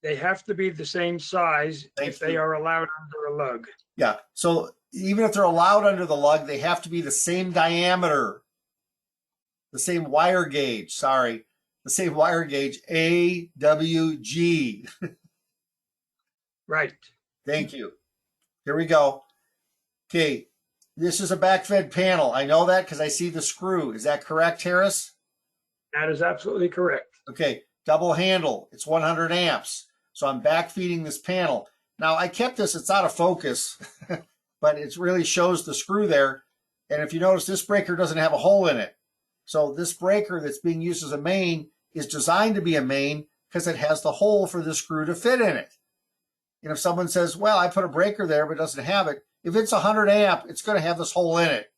Speaker 3: They have to be the same size if they are allowed under a lug.
Speaker 1: Yeah. So even if they're allowed under the lug, they have to be the same diameter, the same wire gauge. Sorry, the same wire gauge, AWG.
Speaker 3: Right.
Speaker 1: Thank you. Here we go. Okay. This is a backfed panel. I know that because I see the screw. Is that correct, Harris?
Speaker 3: That is absolutely correct.
Speaker 1: Okay. Double handle. It's 100 amps. So I'm backfeeding this panel. Now I kept this, it's out of focus, but it really shows the screw there. And if you notice, this breaker doesn't have a hole in it. So this breaker that's being used as a main is designed to be a main because it has the hole for the screw to fit in it. And if someone says, well, I put a breaker there, but it doesn't have it, if it's 100 amp, it's going to have this hole in it.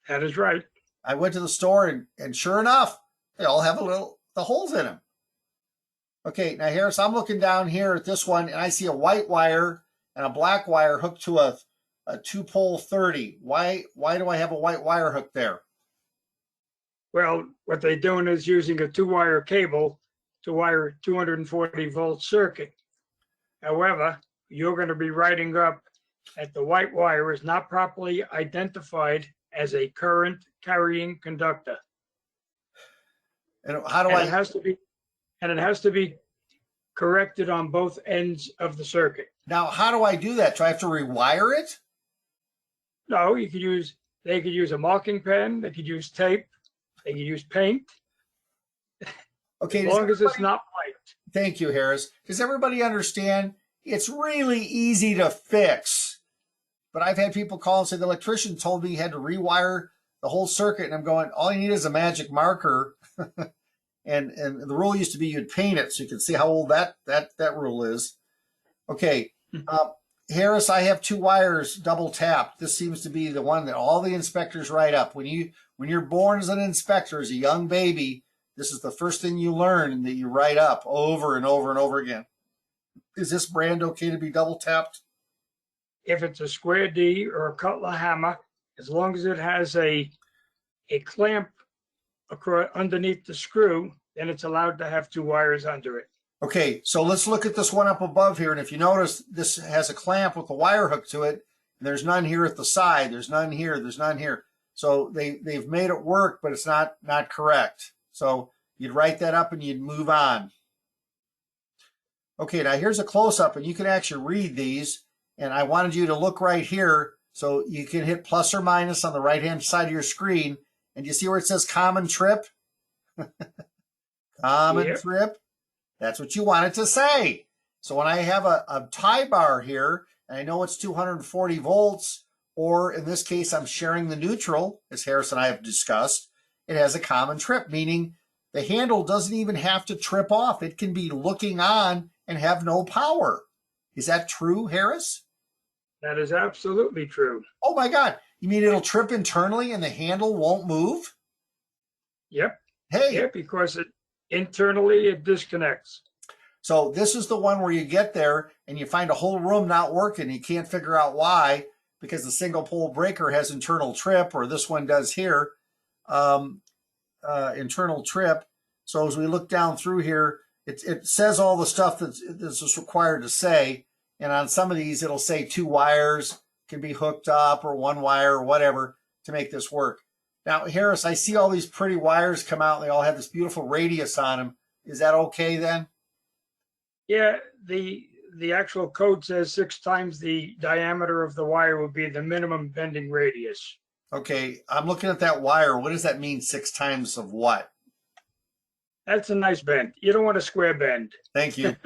Speaker 3: That is right.
Speaker 1: I went to the store and sure enough, they all have the holes in them. Okay, now Harris, I'm looking down here at this one and I see a white wire and a black wire hooked to a 2-pole 30. Why do I have a white wire hooked there?
Speaker 3: Well, what they're doing is using a 2-wire cable to wire a 240 volt circuit. However, you're going to be writing up that the white wire is not properly identified as a current carrying conductor.
Speaker 1: And how do
Speaker 3: It has to be corrected on both ends of the circuit.
Speaker 1: Now, how do I do that? Do I have to rewire it?
Speaker 3: No, they could use a marking pen, they could use tape, they could use paint.
Speaker 1: Okay,
Speaker 3: as long as it's not white.
Speaker 1: Thank you, Harris. Does everybody understand? It's really easy to fix. But I've had people call and say the electrician told me he had to rewire the whole circuit, and I'm going, all you need is a magic marker. and the rule used to be you'd paint it so you can see how old that rule is. Okay, Harris, I have 2 wires double tapped. This seems to be the one that all the inspectors write up. When you're born as an inspector, as a young baby, this is the first thing you learn and that you write up over and over and over again. Is this brand okay to be double tapped?
Speaker 3: If it's a square D or a Cutler hammer, as long as it has a clamp underneath the screw, then it's allowed to have 2 wires under it.
Speaker 1: Okay, so let's look at this one up above here. And if you notice, this has a clamp with a wire hooked to it. And there's none here at the side. There's none here. There's none here. So they've made it work, but it's not correct. So you'd write that up and you'd move on. Okay, now here's a close-up, and you can actually read these. And I wanted you to look right here so you can hit plus or minus on the right-hand side of your screen. And you see where it says common trip? Common trip. That's what you want it to say. So when I have a tie bar here, and I know it's 240 volts, or in this case, I'm sharing the neutral, as Harris and I have discussed, it has a common trip, meaning the handle doesn't even have to trip off. It can be looking on and have no power. Is that true, Harris?
Speaker 3: That is absolutely true.
Speaker 1: Oh my God. You mean it'll trip internally and the handle won't move?
Speaker 3: Yep.
Speaker 1: Hey.
Speaker 3: Yep, because internally it disconnects.
Speaker 1: So this is the one where you get there and you find a whole room not working. You can't figure out why, because the single pole breaker has internal trip, or this one does here, internal trip. So as we look down through here, it says all the stuff that's required to say. And on some of these, it'll say 2 wires can be hooked up, or 1 wire, or whatever, to make this work. Now, Harris, I see all these pretty wires come out, and they all have this beautiful radius on them. Is that okay then?
Speaker 3: Yeah, the actual code says 6 times the diameter of the wire would be the minimum bending radius.
Speaker 1: Okay, I'm looking at that wire. What does that mean, 6 times of what?
Speaker 3: That's a nice bend. You don't want a square bend.
Speaker 1: Thank you.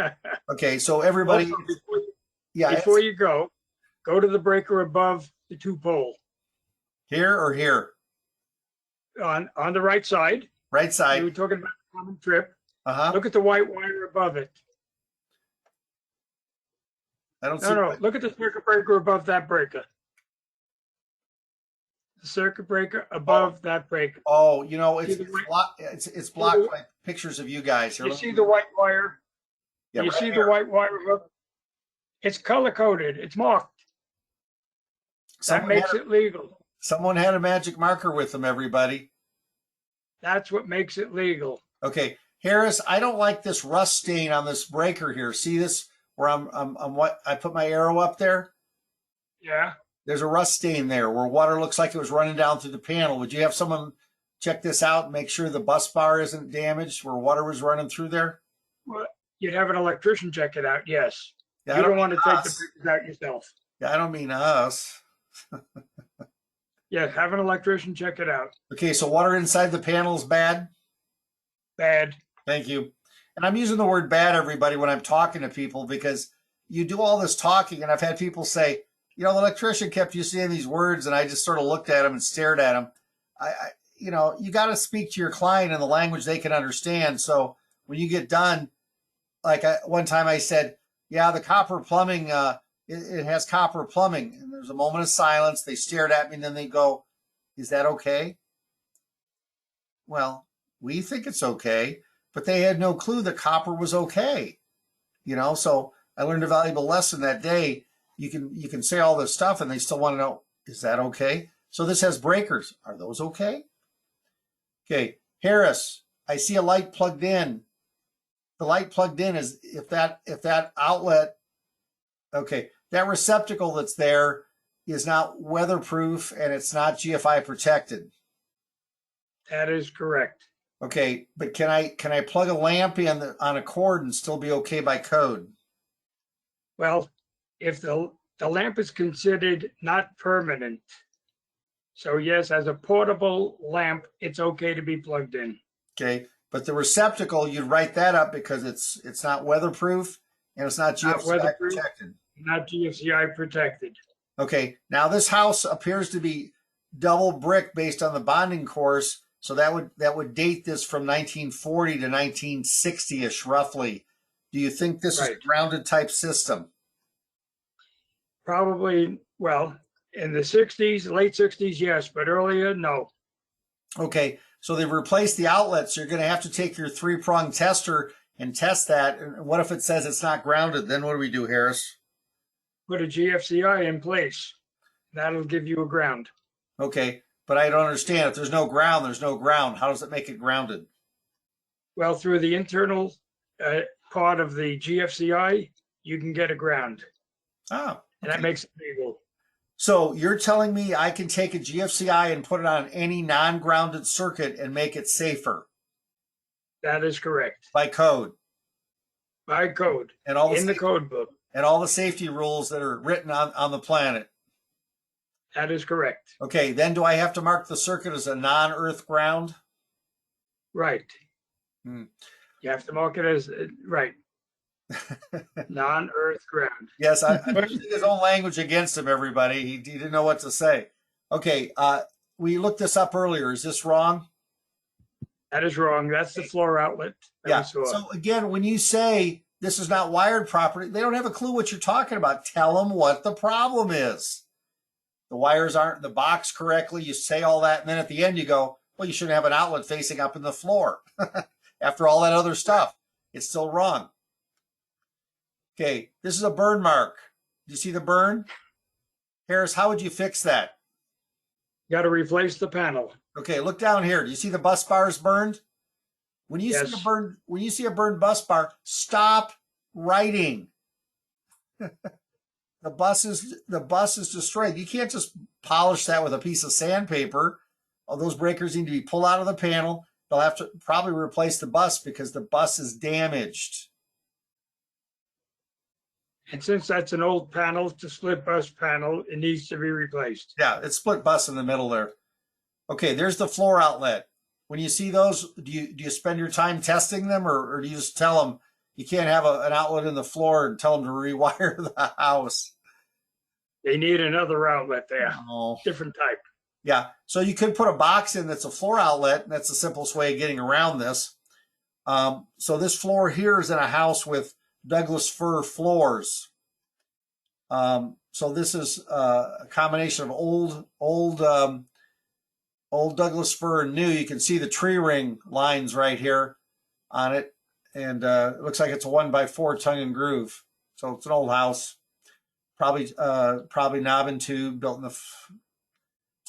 Speaker 1: Okay, so everybody...
Speaker 3: Also, before you go to the breaker above the 2-pole.
Speaker 1: Here or here?
Speaker 3: On the right side.
Speaker 1: Right side.
Speaker 3: We were talking about the common trip.
Speaker 1: Uh-huh.
Speaker 3: Look at the white wire above it.
Speaker 1: I don't see.
Speaker 3: No. Look at the circuit breaker above that breaker. The circuit breaker above that breaker.
Speaker 1: Oh, you know, it's blocked by pictures of you guys.
Speaker 3: You see the white wire?
Speaker 1: Yeah,
Speaker 3: you
Speaker 1: right
Speaker 3: see
Speaker 1: here.
Speaker 3: the white wire hook? It's color-coded. It's marked. That makes it legal.
Speaker 1: Someone had a magic marker with them, everybody.
Speaker 3: That's what makes it legal.
Speaker 1: Okay, Harris, I don't like this rust stain on this breaker here. See this where I put my arrow up there?
Speaker 3: Yeah.
Speaker 1: There's a rust stain there where water looks like it was running down through the panel. Would you have someone check this out and make sure the bus bar isn't damaged where water was running through there?
Speaker 3: Well, you'd have an electrician check it out, yes.
Speaker 1: Yeah,
Speaker 3: you don't want to take the pictures out yourself.
Speaker 1: Yeah, I don't mean us.
Speaker 3: Yeah, have an electrician check it out.
Speaker 1: Okay, so water inside the panel is bad?
Speaker 3: Bad.
Speaker 1: Thank you. And I'm using the word bad, everybody, when I'm talking to people, because you do all this talking, and I've had people say, you know, the electrician kept you saying these words, and I just sort of looked at them and stared at them. You know, you got to speak to your client in the language they can understand. So when you get done, like one time I said, yeah, the copper plumbing it has copper plumbing. And there's a moment of silence. They stared at me and then they go, is that okay? Well, we think it's okay, but they had no clue that copper was okay. So I learned a valuable lesson that day. You can say all this stuff and they still want to know, is that okay? So this has breakers. Are those okay? Okay, Harris, I see a light plugged in. The light plugged in is if that outlet, okay, that receptacle that's there is not weatherproof and it's not GFI protected.
Speaker 3: That is correct.
Speaker 1: Okay, but can I plug a lamp in on a cord and still be okay by code?
Speaker 3: Well, if the lamp is considered not permanent, so yes, as a portable lamp, it's okay to be plugged in.
Speaker 1: Okay, but the receptacle, you'd write that up because it's not weatherproof and it's not GFCI protected.
Speaker 3: Not GFCI protected.
Speaker 1: Okay, now this house appears to be double brick based on the bonding course, so that would date this from 1940 to 1960-ish roughly. Do you think this is a grounded type system?
Speaker 3: Probably, well, in the 60s, late 60s, yes, but earlier, no.
Speaker 1: Okay, so they've replaced the outlets. You're going to have to take your 3-prong tester and test that. And what if it says it's not grounded? Then what do we do, Harris?
Speaker 3: Put a GFCI in place. That'll give you a ground.
Speaker 1: Okay, but I don't understand. If there's no ground, there's no ground. How does it make it grounded?
Speaker 3: Well, through the internal part of the GFCI, you can get a ground.
Speaker 1: Oh, okay.
Speaker 3: And that makes it legal.
Speaker 1: So you're telling me I can take a GFCI and put it on any non-grounded circuit and make it safer?
Speaker 3: That is correct.
Speaker 1: By code?
Speaker 3: By code.
Speaker 1: And all
Speaker 3: in the code book.
Speaker 1: And all the safety rules that are written on the planet?
Speaker 3: That is correct.
Speaker 1: Okay, then do I have to mark the circuit as a non-earth ground?
Speaker 3: Right.
Speaker 1: Hmm.
Speaker 3: You have to mark it as, right. Non-earth ground.
Speaker 1: Yes, I'm using his own language against him, everybody. He didn't know what to say. Okay, we looked this up earlier. Is this wrong?
Speaker 3: That is wrong. That's the floor outlet.
Speaker 1: Yeah. So again, when you say this is not wired properly, they don't have a clue what you're talking about. Tell them what the problem is. The wires aren't in the box correctly. You say all that, and then at the end you go, well, you shouldn't have an outlet facing up in the floor. After all that other stuff, it's still wrong. Okay, this is a burn mark. Do you see the burn? Harris, how would you fix that?
Speaker 3: You got to replace the panel.
Speaker 1: Okay, look down here. Do you see the bus bars burned? When you see a burned bus bar, stop writing. The bus is destroyed. You can't just polish that with a piece of sandpaper. All those breakers need to be pulled out of the panel. They'll have to probably replace the bus because the bus is damaged.
Speaker 3: And since that's an old panel, it's a split bus panel, it needs to be replaced.
Speaker 1: Yeah, it's split bus in the middle there. Okay, there's the floor outlet. When you see those, do you spend your time testing them, or do you just tell them you can't have an outlet in the floor and tell them to rewire the house?
Speaker 3: They need another outlet there,
Speaker 1: Oh.
Speaker 3: Different type.
Speaker 1: Yeah, so you could put a box in that's a floor outlet, and that's the simplest way of getting around this. So this floor here is in a house with Douglas fir floors. So this is a combination of old Douglas fir and new. You can see the tree ring lines right here on it, and it looks like it's a 1x4 tongue and groove. So it's an old house, probably knob and tube, built in the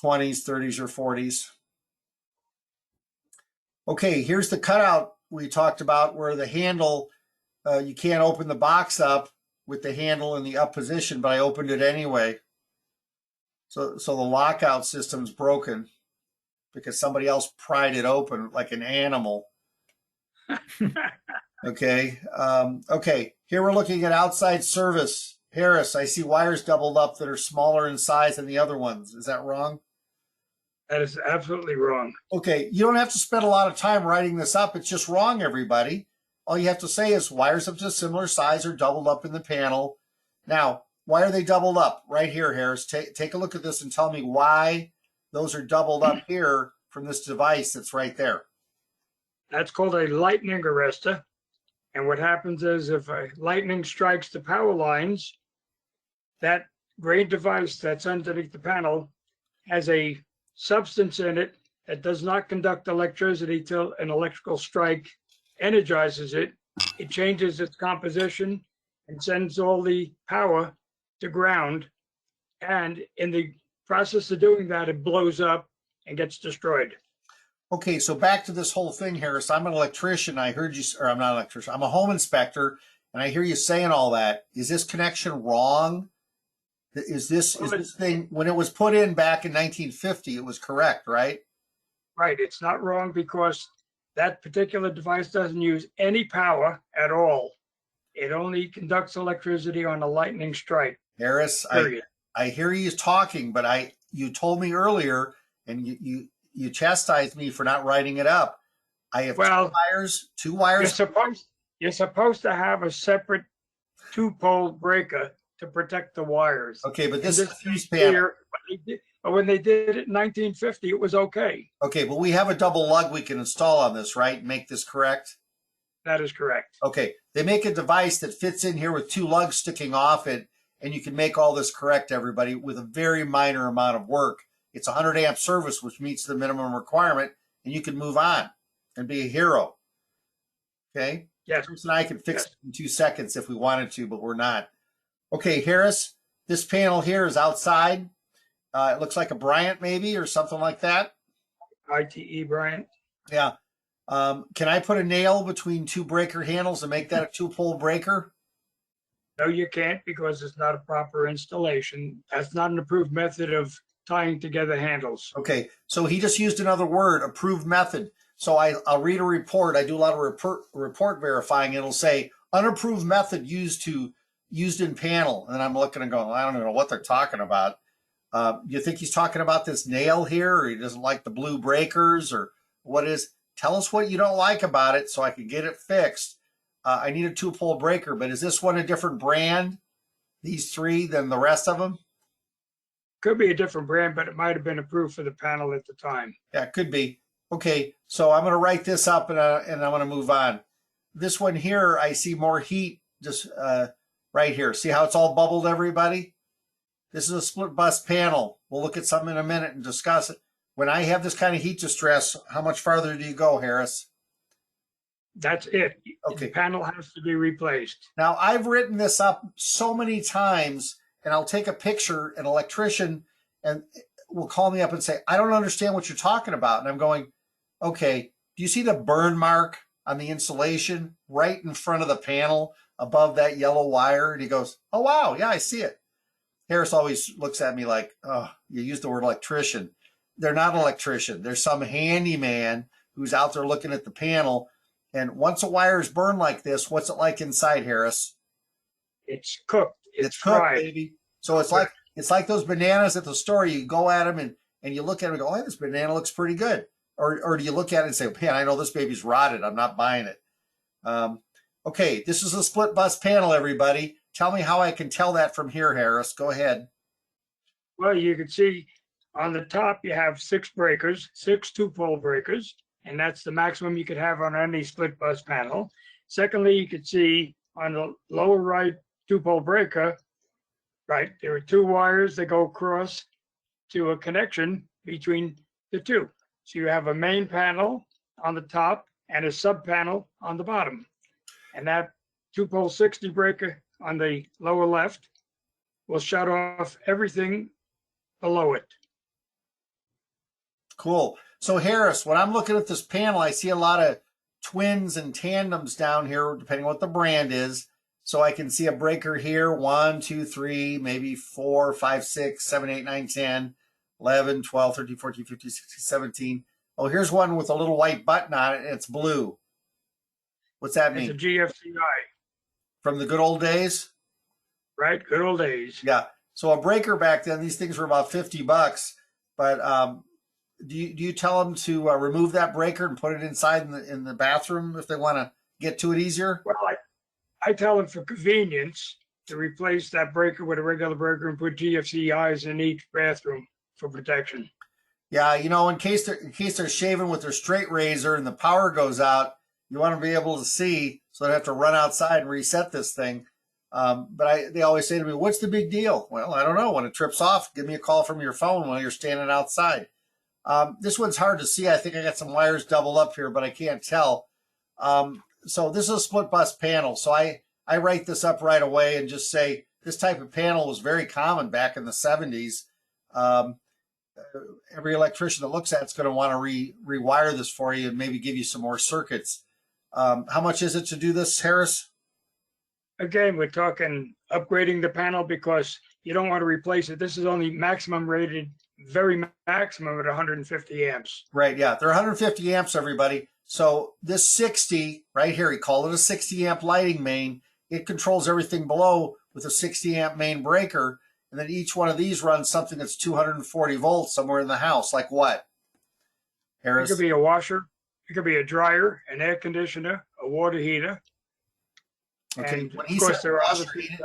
Speaker 1: 20s, 30s, or 40s. Okay, here's the cutout we talked about where the handle, you can't open the box up with the handle in the up position, but I opened it anyway. So the lockout system's broken because somebody else pried it open like an animal. Okay. Okay, here we're looking at outside service. Harris, I see wires doubled up that are smaller in size than the other ones. Is that wrong?
Speaker 3: That is absolutely wrong.
Speaker 1: Okay, you don't have to spend a lot of time writing this up. It's just wrong, everybody. All you have to say is wires up to a similar size are doubled up in the panel. Now, why are they doubled up? Right here, Harris. Take a look at this and tell me why those are doubled up here from this device that's right there.
Speaker 3: That's called a lightning arrestor. And what happens is if a lightning strikes the power lines, that gray device that's underneath the panel has a substance in it that does not conduct electricity till an electrical strike energizes it. It changes its composition and sends all the power to ground. And in the process of doing that, it blows up and gets destroyed.
Speaker 1: Okay, so back to this whole thing, Harris. I'm an electrician. I heard you, or I'm not an electrician. I'm a home inspector, and I hear you saying all that. Is this connection wrong? Is this thing, when it was put in back in 1950, it was correct, right?
Speaker 3: Right. It's not wrong because that particular device doesn't use any power at all. It only conducts electricity on a lightning strike.
Speaker 1: Harris, I hear you talking, but you told me earlier, and you chastised me for not writing it up. I have two wires.
Speaker 3: You're supposed to have a separate 2-pole breaker to protect the wires.
Speaker 1: Okay, but this is a fuse panel.
Speaker 3: But when they did it in 1950, it was okay.
Speaker 1: Okay, but we have a double lug we can install on this, right? Make this correct?
Speaker 3: That is correct.
Speaker 1: Okay, they make a device that fits in here with 2 lugs sticking off it, and you can make all this correct, everybody, with a very minor amount of work. It's 100 amp service, which meets the minimum requirement, and you can move on and be a hero. Okay?
Speaker 3: Yes.
Speaker 1: Bruce and I can fix it in 2 seconds if we wanted to, but we're not. Okay, Harris, this panel here is outside. It looks like a Bryant maybe or something like that.
Speaker 3: ITE Bryant.
Speaker 1: Yeah. Can I put a nail between 2 breaker handles and make that a 2-pole breaker?
Speaker 3: No, you can't because it's not a proper installation. That's not an approved method of tying together handles.
Speaker 1: Okay, so he just used another word, approved method. So I'll read a report. I do a lot of report verifying. It'll say unapproved method used in panel. And I'm looking and going, I don't know what they're talking about. You think he's talking about this nail here, or he doesn't like the blue breakers, or what is? Tell us what you don't like about it so I can get it fixed. I need a 2-pole breaker, but is this one a different brand, these 3, than the rest of them?
Speaker 3: Could be a different brand, but it might have been approved for the panel at the time.
Speaker 1: Yeah, it could be. Okay, so I'm going to write this up and I'm going to move on. This one here, I see more heat just right here. See how it's all bubbled, everybody? This is a split bus panel. We'll look at something in a minute and discuss it. When I have this kind of heat distress, how much farther do you go, Harris?
Speaker 3: That's it.
Speaker 1: Okay.
Speaker 3: The panel has to be replaced.
Speaker 1: Now, I've written this up so many times, and I'll take a picture, an electrician, and will call me up and say, I don't understand what you're talking about. And I'm going, okay, do you see the burn mark on the insulation right in front of the panel above that yellow wire? And he goes, oh, wow, yeah, I see it. Harris always looks at me like, oh, you used the word electrician. They're not an electrician. They're some handyman who's out there looking at the panel. And once a wire is burned like this, what's it like inside, Harris?
Speaker 3: It's cooked.
Speaker 1: It's cooked, baby. So it's like those bananas at the store. You go at them and you look at them and go, oh, this banana looks pretty good. Or do you look at it and say, man, I know this baby's rotted. I'm not buying it. Okay, this is a split bus panel, everybody. Tell me how I can tell that from here, Harris. Go ahead.
Speaker 3: Well, you can see on the top, you have 6 breakers, 6 2-pole breakers, and that's the maximum you could have on any split bus panel. Secondly, you can see on the lower right 2-pole breaker, right, there are 2 wires that go across to a connection between the 2. So you have a main panel on the top and a sub panel on the bottom. And that 2-pole 60 breaker on the lower left will shut off everything below it.
Speaker 1: Cool. So Harris, when I'm looking at this panel, I see a lot of twins and tandems down here, depending on what the brand is. So I can see a breaker here, 1, 2, 3, maybe 4, 5, 6, 7, 8, 9, 10, 11, 12, 13, 14, 15, 16, 17. Oh, here's one with a little white button on it, and it's blue. What's that mean?
Speaker 3: It's a GFCI.
Speaker 1: From the good old days?
Speaker 3: Right, good old days.
Speaker 1: Yeah. So a breaker back then, these things were about $50. But do you tell them to remove that breaker and put it inside in the bathroom if they want to get to it easier?
Speaker 3: Well, I tell them for convenience to replace that breaker with a regular breaker and put GFCIs in each bathroom for protection.
Speaker 1: Yeah, you know, in case they're shaving with their straight razor and the power goes out, you want to be able to see, so they have to run outside and reset this thing. But they always say to me, what's the big deal? Well, I don't know. When it trips off, give me a call from your phone while you're standing outside. This one's hard to see. I think I got some wires doubled up here, but I can't tell. So this is a split bus panel. So I write this up right away and just say this type of panel was very common back in the 70s. Every electrician that looks at it's going to want to rewire this for you and maybe give you some more circuits. How much is it to do this, Harris?
Speaker 3: Again, we're talking upgrading the panel because you don't want to replace it. This is only maximum rated, very maximum at 150 amps.
Speaker 1: Right, yeah. They're 150 amps, everybody. So this 60 right here, he called it a 60 amp lighting main. It controls everything below with a 60 amp main breaker. And then each one of these runs something that's 240 volts somewhere in the house. Like what, Harris?
Speaker 3: It could be a washer. It could be a dryer, an air conditioner, a water heater.
Speaker 1: Okay,
Speaker 3: And
Speaker 1: when he
Speaker 3: of course,
Speaker 1: said
Speaker 3: there are other
Speaker 1: washer,
Speaker 3: things.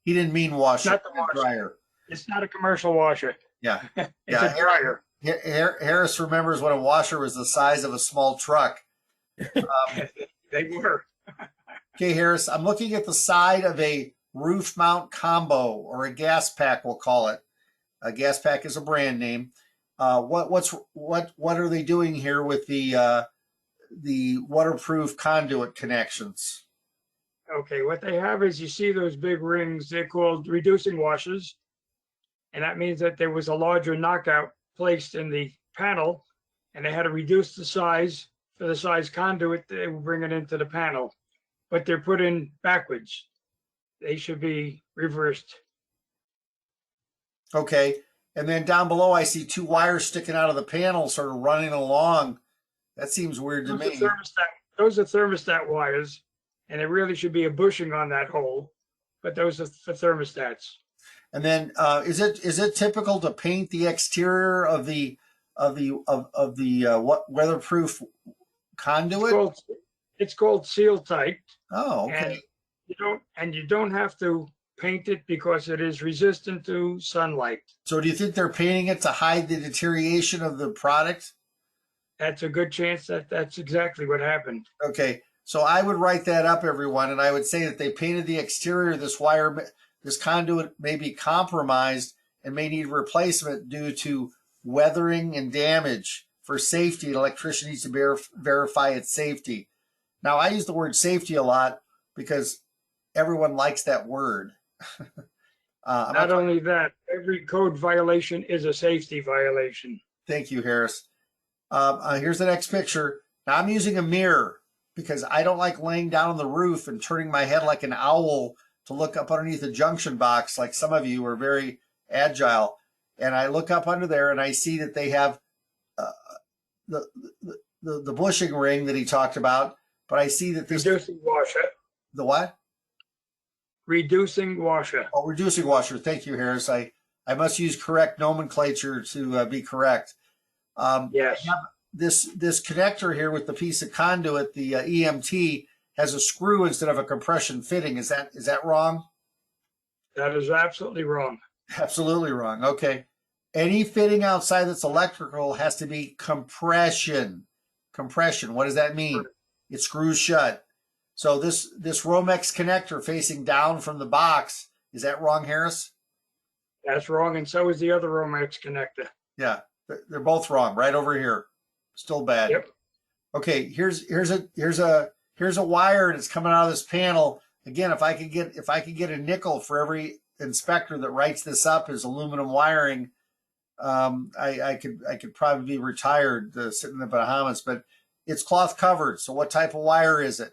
Speaker 1: he didn't mean washer,
Speaker 3: Not the washer.
Speaker 1: dryer.
Speaker 3: It's not a commercial washer.
Speaker 1: Yeah.
Speaker 3: It's
Speaker 1: Yeah,
Speaker 3: a dryer.
Speaker 1: Harris remembers when a washer was the size of a small truck.
Speaker 3: They were.
Speaker 1: Okay, Harris, I'm looking at the side of a roof mount combo or a gas pack, we'll call it. A gas pack is a brand name. What are they doing here with the waterproof conduit connections?
Speaker 3: Okay, what they have is you see those big rings, they're called reducing washers. And that means that there was a larger knockout placed in the panel and they had to reduce the size for the size conduit they were bringing into the panel. But they're put in backwards. They should be reversed.
Speaker 1: Okay, and then down below I see two wires sticking out of the panel sort of running along. That seems weird to me.
Speaker 3: Those are thermostat wires. And there really should be a bushing on that hole, but those are for thermostats.
Speaker 1: And then, is it typical to paint the exterior of the weatherproof conduit?
Speaker 3: It's called seal tight.
Speaker 1: Oh, okay.
Speaker 3: And you don't have to paint it because it is resistant to sunlight.
Speaker 1: So, do you think they're painting it to hide the deterioration of the product?
Speaker 3: That's a good chance that that's exactly what happened.
Speaker 1: Okay. So I would write that up, everyone, and I would say that they painted the exterior of this wire. This conduit may be compromised and may need replacement due to weathering and damage. For safety, an electrician needs to verify its safety. Now, I use the word safety a lot because everyone likes that word.
Speaker 3: Not only that, every code violation is a safety violation.
Speaker 1: Thank you, Harris. Here's the next picture. Now, I'm using a mirror because I don't like laying down on the roof and turning my head like an owl to look up underneath a junction box like some of you are very agile. And I look up under there and I see that they have the bushing ring that he talked about, but I see that this...
Speaker 3: Reducing washer.
Speaker 1: The what?
Speaker 3: Reducing washer.
Speaker 1: Oh, reducing washer. Thank you, Harris. I must use correct nomenclature to be correct.
Speaker 3: Yes.
Speaker 1: This connector here with the piece of conduit, the EMT, has a screw instead of a compression fitting. Is that wrong?
Speaker 3: That is absolutely wrong.
Speaker 1: Absolutely wrong. Okay. Any fitting outside that's electrical has to be compression. Compression. What does that mean? It screws shut. So this Romex connector facing down from the box, is that wrong, Harris?
Speaker 3: That's wrong, and so is the other Romex connector.
Speaker 1: Yeah, they're both wrong. Right over here. Still bad.
Speaker 3: Yep.
Speaker 1: Okay, here's a wire that's coming out of this panel. Again, if I could get a nickel for every inspector that writes this up as aluminum wiring, I could probably be retired sitting in the Bahamas. But it's cloth covered. So what type of wire is it?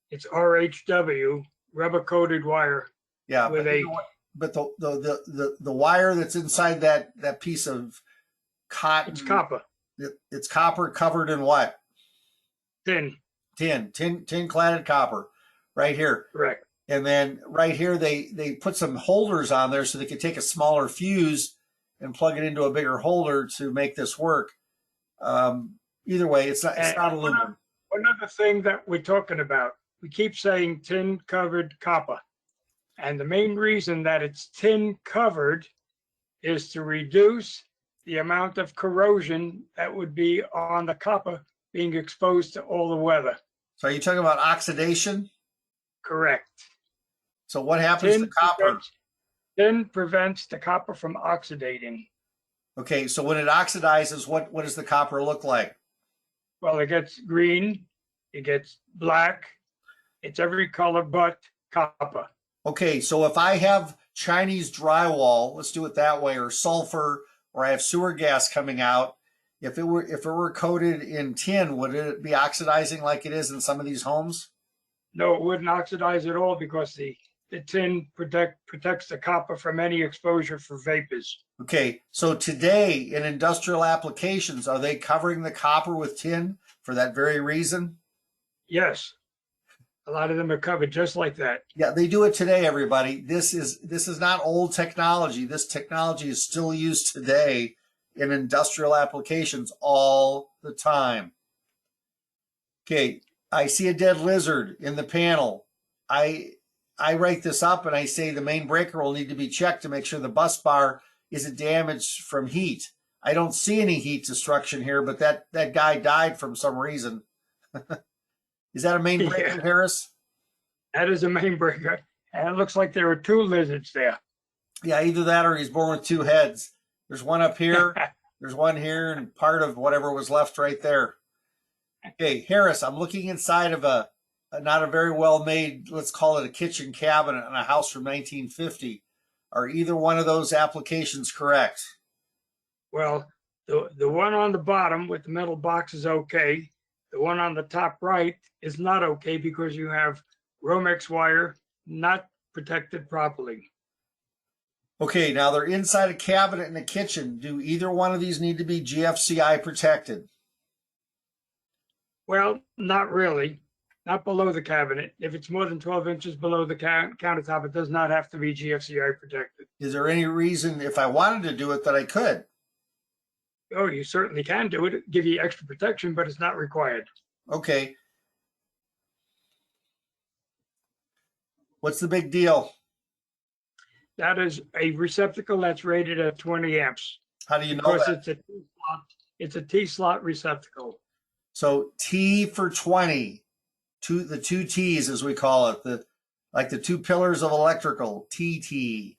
Speaker 3: It's RHW, rubber coated wire.
Speaker 1: Yeah,
Speaker 3: with
Speaker 1: but the wire that's inside that piece of cotton.
Speaker 3: It's copper.
Speaker 1: It's copper covered in what?
Speaker 3: Tin
Speaker 1: cladded copper, right here.
Speaker 3: Correct.
Speaker 1: And then right here they put some holders on there so they could take a smaller fuse and plug it into a bigger holder to make this work. Either way, it's not aluminum.
Speaker 3: One other thing that we're talking about, we keep saying tin covered copper. And the main reason that it's tin covered is to reduce the amount of corrosion that would be on the copper being exposed to all the weather.
Speaker 1: So are you talking about oxidation?
Speaker 3: Correct.
Speaker 1: So what happens to copper?
Speaker 3: Tin prevents the copper from oxidating.
Speaker 1: Okay, so when it oxidizes, what does the copper look like?
Speaker 3: Well, it gets green, it gets black, it's every color but copper.
Speaker 1: Okay, so if I have Chinese drywall, let's do it that way, or sulfur, or I have sewer gas coming out, if it were coated in tin, would it be oxidizing like it is in some of these homes?
Speaker 3: No, it wouldn't oxidize at all because the tin protects the copper from any exposure for vapors.
Speaker 1: Okay, so today in industrial applications, are they covering the copper with tin for that very reason?
Speaker 3: Yes, a lot of them are covered just like that.
Speaker 1: Yeah, they do it today, everybody. This is not old technology. This technology is still used today in industrial applications all the time. Okay, I see a dead lizard in the panel. I write this up and I say the main breaker will need to be checked to make sure the bus bar isn't damaged from heat. I don't see any heat destruction here, but that guy died from some reason. Is that a main breaker,
Speaker 3: Yeah.
Speaker 1: Harris?
Speaker 3: That is a main breaker. And it looks like there are two lizards there.
Speaker 1: Yeah, either that or he's born with two heads. There's one up here, there's one here, and part of whatever was left right there. Okay, Harris, I'm looking inside of a not a very well made, let's call it a kitchen cabinet in a house from 1950. Are either one of those applications correct?
Speaker 3: Well, the one on the bottom with the metal box is okay. The one on the top right is not okay because you have Romex wire not protected properly.
Speaker 1: Okay, now they're inside a cabinet in the kitchen. Do either one of these need to be GFCI protected?
Speaker 3: Well, not really. Not below the cabinet. If it's more than 12 inches below the countertop, it does not have to be GFCI protected.
Speaker 1: Is there any reason, if I wanted to do it, that I could?
Speaker 3: Oh, you certainly can do it. Give you extra protection, but it's not required.
Speaker 1: Okay. What's the big deal?
Speaker 3: That is a receptacle that's rated at 20 amps.
Speaker 1: How do you know
Speaker 3: Because
Speaker 1: that?
Speaker 3: it's a T-slot receptacle.
Speaker 1: So T for 20, the two T's as we call it, like the two pillars of electrical, TT.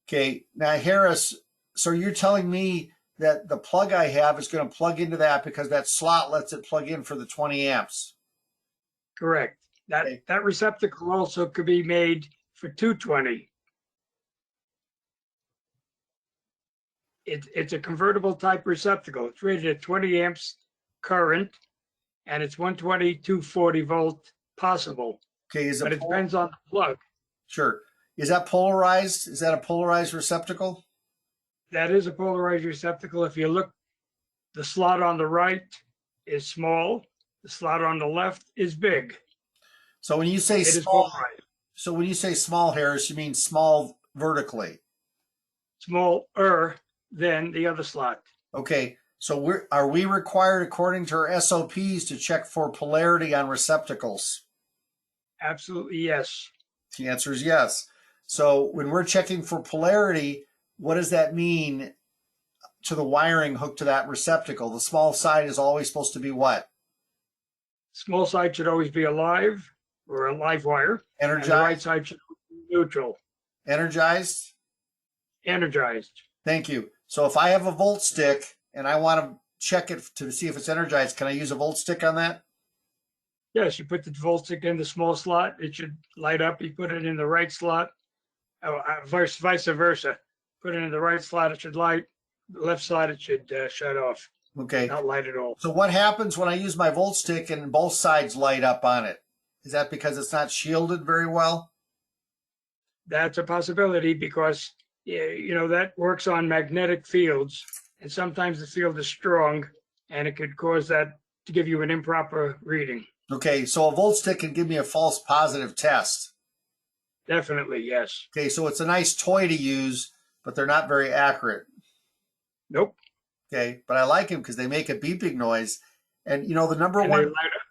Speaker 1: Okay, now Harris, so you're telling me that the plug I have is going to plug into that because that slot lets it plug in for the 20 amps.
Speaker 3: Correct. That receptacle also could be made for 220. It's a convertible type receptacle. It's rated at 20 amps current, and it's 120, 240 volt possible.
Speaker 1: Okay,
Speaker 3: but it depends on the plug.
Speaker 1: Sure. Is that polarized? Is that a polarized receptacle?
Speaker 3: That is a polarized receptacle. If you look, the slot on the right is small. The slot on the left is big.
Speaker 1: So when you say
Speaker 3: It is
Speaker 1: small,
Speaker 3: polarized.
Speaker 1: so when you say small, Harris, you mean small vertically?
Speaker 3: Smaller than the other slot.
Speaker 1: Okay. So are we required, according to our SOPs, to check for polarity on receptacles?
Speaker 3: Absolutely, yes.
Speaker 1: The answer is yes. So when we're checking for polarity, what does that mean to the wiring hooked to that receptacle? The small side is always supposed to be what?
Speaker 3: Small side should always be alive or a live wire.
Speaker 1: Energized?
Speaker 3: And the right side should be neutral.
Speaker 1: Energized?
Speaker 3: Energized.
Speaker 1: Thank you. So if I have a volt stick and I want to check it to see if it's energized, can I use a volt stick on that?
Speaker 3: Yes, you put the volt stick in the small slot, it should light up. You put it in the right slot, vice versa. Put it in the right slot, it should light. The left side, it should shut off.
Speaker 1: Okay.
Speaker 3: Not light at all.
Speaker 1: So what happens when I use my volt stick and both sides light up on it? Is that because it's not shielded very well?
Speaker 3: That's a possibility because, that works on magnetic fields. And sometimes the field is strong and it could cause that to give you an improper reading.
Speaker 1: Okay, so a volt stick can give me a false positive test.
Speaker 3: Definitely, yes.
Speaker 1: Okay, so it's a nice toy to use, but they're not very accurate.
Speaker 3: Nope.
Speaker 1: Okay, but I like them because they make a beeping noise. And the number
Speaker 3: And
Speaker 1: one,
Speaker 3: they light up.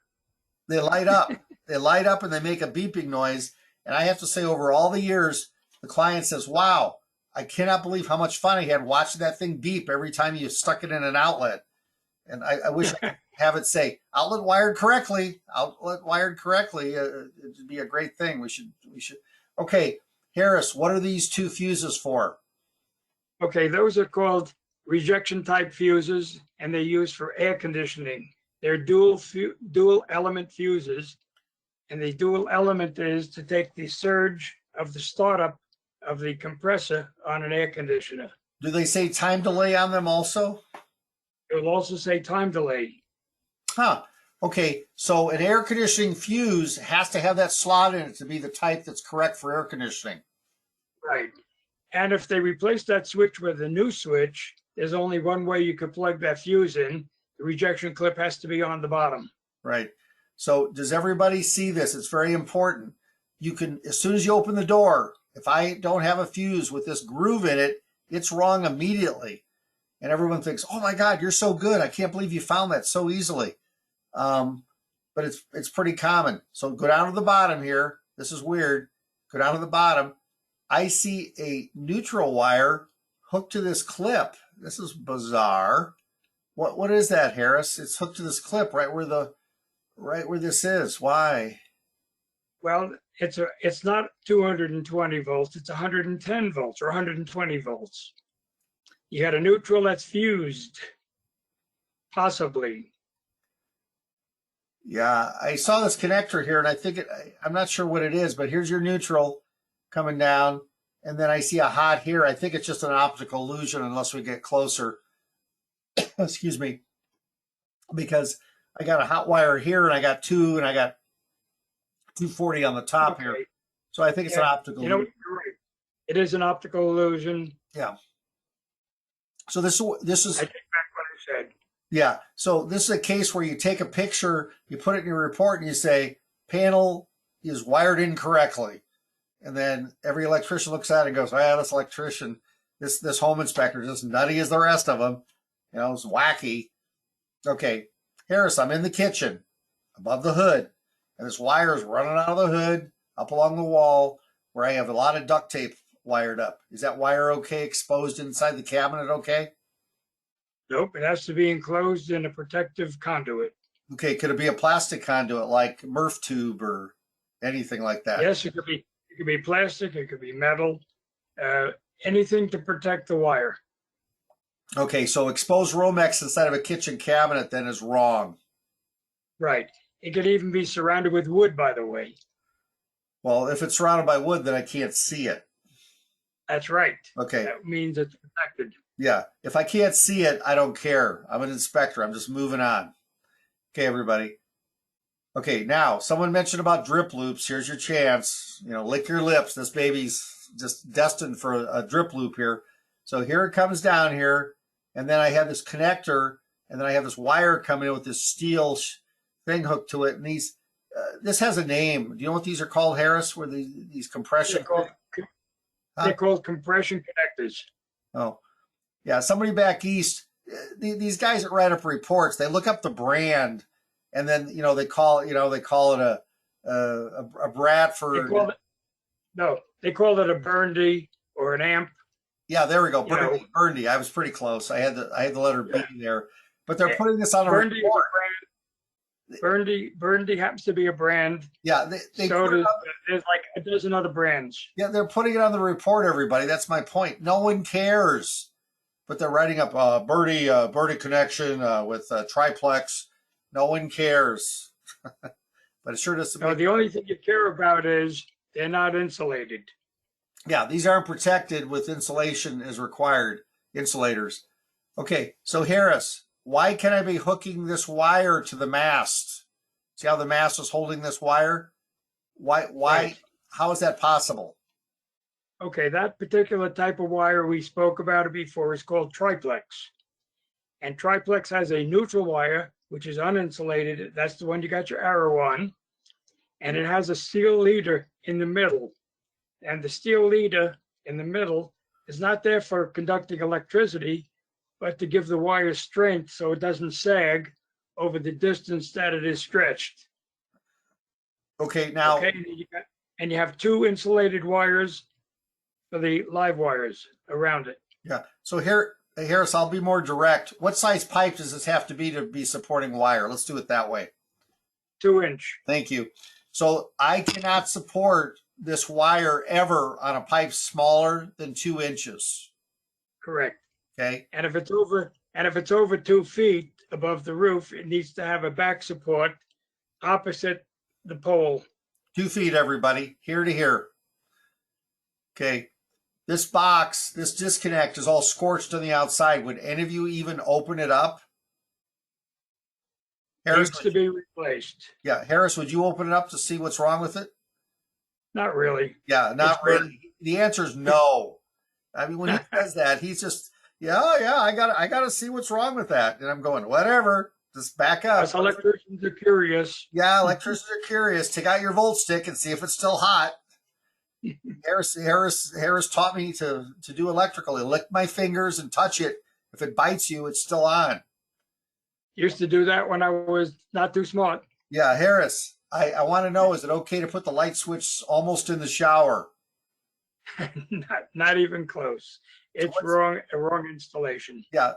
Speaker 1: they light up. They light up and they make a beeping noise. And I have to say, over all the years, the client says, wow, I cannot believe how much fun I had watching that thing beep every time you stuck it in an outlet. And I wish I could have it say outlet wired correctly. Outlet wired correctly. It'd be a great thing. We should. Okay, Harris, what are these two fuses for?
Speaker 3: Okay, those are called rejection type fuses, and they're used for air conditioning. They're dual element fuses, and the dual element is to take the surge of the startup of the compressor on an air conditioner.
Speaker 1: Do they say time delay on them also?
Speaker 3: It will also say time delay.
Speaker 1: Huh. Okay, so an air conditioning fuse has to have that slot in it to be the type that's correct for air conditioning.
Speaker 3: Right. And if they replace that switch with a new switch, there's only one way you can plug that fuse in. The rejection clip has to be on the bottom.
Speaker 1: Right. So does everybody see this? It's very important. You can, as soon as you open the door, if I don't have a fuse with this groove in it, it's wrong immediately. And everyone thinks, oh my God, you're so good. I can't believe you found that so easily. But it's pretty common. So go down to the bottom here. This is weird. Go down to the bottom. I see a neutral wire hooked to this clip. This is bizarre. What is that, Harris? It's hooked to this clip right where this is. Why?
Speaker 3: Well, it's not 220 volts. It's 110 volts or 120 volts. You got a neutral that's fused, possibly.
Speaker 1: Yeah, I saw this connector here, and I think I'm not sure what it is, but here's your neutral coming down, and then I see a hot here. I think it's just an optical illusion unless we get closer. Excuse me, because I got a hot wire here, and I got 240 on the top here. So I think it's an optical illusion.
Speaker 3: You're right. It is an optical illusion.
Speaker 1: Yeah. So this is.
Speaker 3: I take back what I said.
Speaker 1: Yeah. So this is a case where you take a picture, you put it in your report, and you say panel is wired incorrectly, and then every electrician looks at it and goes, "Ah, this electrician, this home inspector is just nutty as the rest of them. You know, it's wacky." Okay, Harris, I'm in the kitchen, above the hood, and this wire is running out of the hood up along the wall where I have a lot of duct tape wired up. Is that wire okay exposed inside the cabinet? Okay.
Speaker 3: Nope, it has to be enclosed in a protective conduit.
Speaker 1: Okay, could it be a plastic conduit like Murph tube or anything like that?
Speaker 3: Yes, it could be plastic, it could be metal, anything to protect the wire.
Speaker 1: Okay, so exposed Romex inside of a kitchen cabinet then is wrong.
Speaker 3: Right. It could even be surrounded with wood, by the way.
Speaker 1: Well, if it's surrounded by wood, then I can't see it.
Speaker 3: That's right.
Speaker 1: Okay.
Speaker 3: That means it's protected.
Speaker 1: Yeah. If I can't see it, I don't care. I'm an inspector. I'm just moving on. Okay, everybody. Okay, now, someone mentioned about drip loops. Here's your chance. You know, lick your lips. This baby's just destined for a drip loop here. So here it comes down here, and then I have this connector, and then I have this wire coming in with this steel thing hooked to it. And these, this has a name. Do you know what these are called, Harris? Where these compression?
Speaker 3: They're called compression connectors.
Speaker 1: Oh, yeah. Somebody back east, these guys that write up reports, they look up the brand, and then they call it a Bradford.
Speaker 3: They call it a Burndy or an amp.
Speaker 1: Yeah, there we go. Burndy. I was pretty close. I had the letter B there, but they're putting this on a report.
Speaker 3: Burndy happens to be a brand.
Speaker 1: Yeah,
Speaker 3: there's like a dozen other brands.
Speaker 1: Yeah, they're putting it on the report, everybody. That's my point. No one cares. But they're writing up Burndy connection with triplex. No one cares. But it sure does.
Speaker 3: No, the only thing you care about is they're not insulated.
Speaker 1: Yeah, these aren't protected with insulation as required. Insulators. Okay, so Harris, why can I be hooking this wire to the mast? See how the mast is holding this wire? Why? Right. How is that possible?
Speaker 3: Okay, that particular type of wire we spoke about it before is called triplex. And triplex has a neutral wire, which is uninsulated. That's the one you got your arrow on. And it has a steel leader in the middle. And the steel leader in the middle is not there for conducting electricity, but to give the wire strength so it doesn't sag over the distance that it is stretched.
Speaker 1: Okay, now.
Speaker 3: Okay, and you have two insulated wires for the live wires around it.
Speaker 1: Yeah. So Harris, I'll be more direct. What size pipe does this have to be supporting wire? Let's do it that way.
Speaker 3: 2-inch.
Speaker 1: Thank you. So I cannot support this wire ever on a pipe smaller than 2 inches.
Speaker 3: Correct.
Speaker 1: Okay.
Speaker 3: And if it's over 2 feet above the roof, it needs to have a back support opposite the pole.
Speaker 1: 2 feet, everybody, here to here. Okay. This box, this disconnect is all scorched on the outside. Would any of you even open it up? Harris,
Speaker 3: Needs to be replaced.
Speaker 1: Yeah, Harris, would you open it up to see what's wrong with it?
Speaker 3: Not really.
Speaker 1: Yeah, not really. The answer is no. I mean, when he says that, he's just, yeah, I gotta see what's wrong with that. And I'm going, whatever, just back up.
Speaker 3: Us electricians are curious.
Speaker 1: Yeah, electricians are curious. Take out your volt stick and see if it's still hot. Harris taught me to do electrical. He lick my fingers and touch it. If it bites you, it's still on.
Speaker 3: Used to do that when I was not too smart.
Speaker 1: Yeah, Harris, I want to know, is it okay to put the light switch almost in the shower?
Speaker 3: not even close. It's a wrong installation.
Speaker 1: Yeah,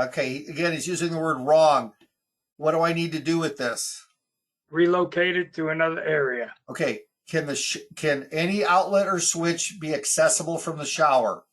Speaker 1: okay. Again, he's using the word wrong. What do I need to do with this?
Speaker 3: Relocate it to another area.
Speaker 1: Okay, can any outlet or switch be accessible from the shower?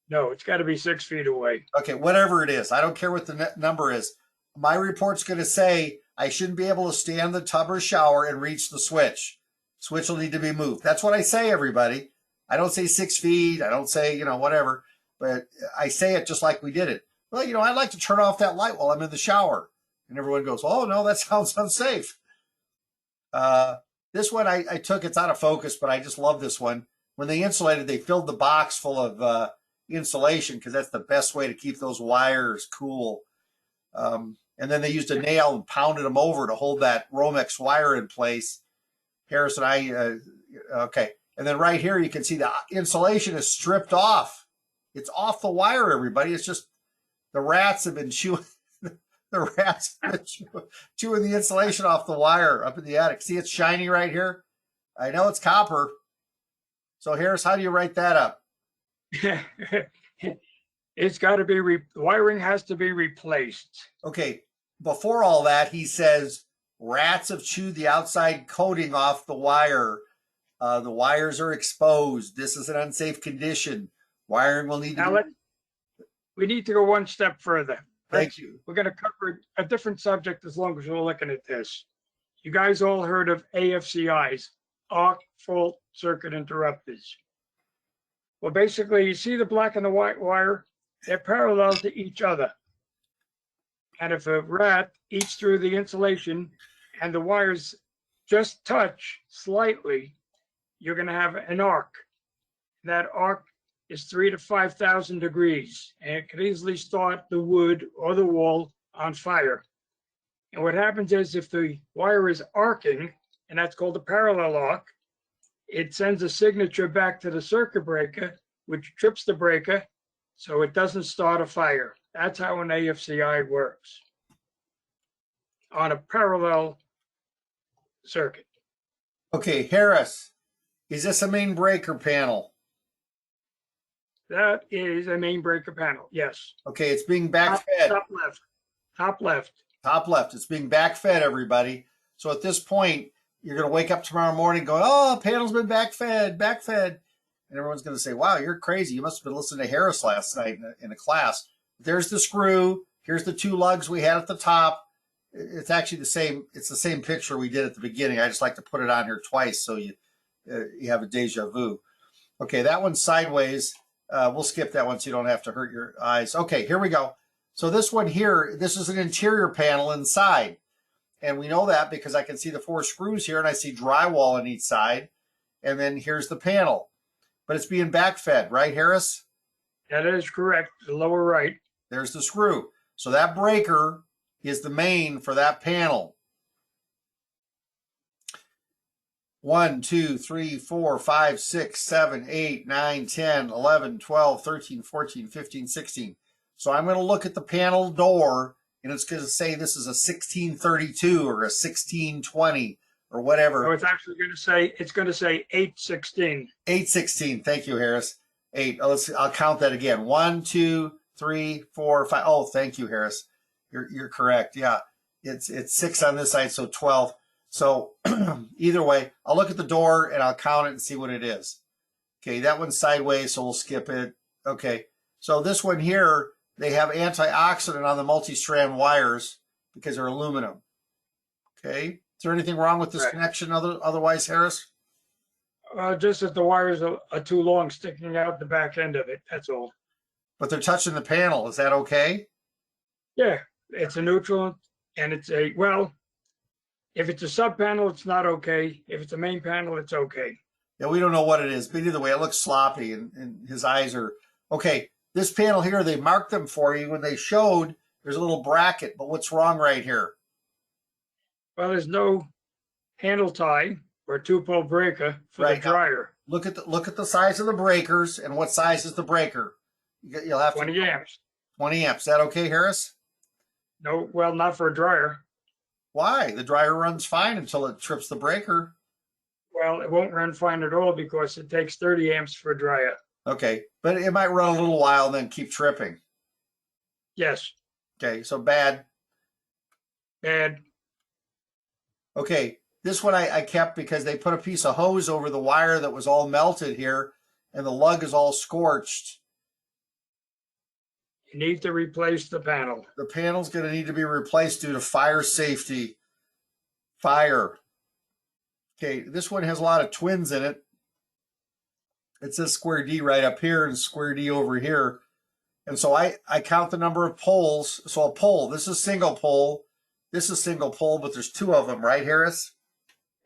Speaker 3: No, it's got to be 6 feet away.
Speaker 1: Okay, whatever it is. I don't care what the number is. My report's going to say I shouldn't be able to stand in the tub or shower and reach the switch. Switch will need to be moved. That's what I say, everybody. I don't say 6 feet. I don't say, whatever. But I say it just like we did it. Well, I'd like to turn off that light while I'm in the shower. And everyone goes, oh, no, that sounds unsafe. This one I took, it's out of focus, but I just love this one. When they insulated, they filled the box full of insulation because that's the best way to keep those wires cool. And then they used a nail and pounded them over to hold that Romex wire in place. Harris and I, okay. And then right here, you can see the insulation is stripped off. It's off the wire, everybody. It's just the rats have been chewing. The rats have been chewing the insulation off the wire up in the attic. See, it's shiny right here. I know it's copper. So Harris, how do you write that up?
Speaker 3: It's got to be, the wiring has to be replaced.
Speaker 1: Okay. Before all that, he says, rats have chewed the outside coating off the wire. The wires are exposed. This is an unsafe condition. Wiring will need to
Speaker 3: we need to go one step further.
Speaker 1: Thank you.
Speaker 3: We're going to cover a different subject as long as we're looking at this. You guys all heard of AFCIs, arc fault circuit interrupters. Well, basically, you see the black and the white wire? They're parallel to each other. And if a rat eats through the insulation and the wires just touch slightly, you're going to have an arc. That arc is 3,000 to 5,000 degrees, and it could easily start the wood or the wall on fire. And what happens is if the wire is arcing, and that's called a parallel arc, it sends a signature back to the circuit breaker, which trips the breaker, so it doesn't start a fire. That's how an AFCI works on a parallel circuit.
Speaker 1: Okay, Harris, is this a main breaker panel?
Speaker 3: That is a main breaker panel, yes.
Speaker 1: Okay, it's being backfed.
Speaker 3: Top left. Top left.
Speaker 1: Top left. It's being backfed, everybody. So at this point, you're going to wake up tomorrow morning going, oh, panel's been backfed. And everyone's going to say, wow, you're crazy. You must have been listening to Harris last night in a class. There's the screw. Here's the 2 lugs we had at the top. It's actually the same. It's the same picture we did at the beginning. I just like to put it on here twice so you have a deja vu. Okay, that one's sideways. We'll skip that one so you don't have to hurt your eyes. Okay, here we go. So this one here, this is an interior panel inside. And we know that because I can see the 4 screws here and I see drywall on each side. And then here's the panel. But it's being backfed, right, Harris?
Speaker 3: That is correct, the lower right.
Speaker 1: There's the screw. So that breaker is the main for that panel. 1, 2, 3, 4, 5, 6, 7, 8, 9, 10, 11, 12, 13, 14, 15, 16. So I'm going to look at the panel door, and it's going to say this is a 1632 or a 1620 or whatever.
Speaker 3: So it's actually going to say 816.
Speaker 1: 816. Thank you, Harris. 8. I'll count that again. 1, 2, 3, 4, 5. Oh, thank you, Harris. You're correct. Yeah, it's 6 on this side, so 12. So either way, I'll look at the door and I'll count it and see what it is. Okay, that one's sideways, so we'll skip it. Okay, so this one here, they have antioxidant on the multi-strand wires because they're aluminum. Okay, is there anything wrong with this connection otherwise, Harris?
Speaker 3: Just that the wires are too long sticking out the back end of it, that's all.
Speaker 1: But they're touching the panel, is that okay?
Speaker 3: Yeah, it's a neutral and it's a, well, if it's a sub panel, it's not okay. If it's a main panel, it's okay.
Speaker 1: Yeah, we don't know what it is, but either way, it looks sloppy and his eyes are, okay, this panel here, they marked them for you when they showed there's a little bracket, but what's wrong right here?
Speaker 3: Well, there's no handle tie or 2-pole breaker for the dryer.
Speaker 1: Look at the size of the breakers and what size is the breaker? You'll have
Speaker 3: 20 amps.
Speaker 1: 20 amps. Is that okay, Harris?
Speaker 3: No, well, not for a dryer.
Speaker 1: Why? The dryer runs fine until it trips the breaker.
Speaker 3: Well, it won't run fine at all because it takes 30 amps for a dryer.
Speaker 1: Okay, but it might run a little while and then keep tripping.
Speaker 3: Yes.
Speaker 1: Okay, so bad.
Speaker 3: Bad.
Speaker 1: Okay, this one I kept because they put a piece of hose over the wire that was all melted here, and the lug is all scorched.
Speaker 3: You need to replace the panel.
Speaker 1: The panel's going to need to be replaced due to fire safety. Fire. Okay, this one has a lot of twins in it. It says square D right up here and square D over here. And so I count the number of poles. So a pole, this is single pole. This is single pole, but there's two of them, right, Harris?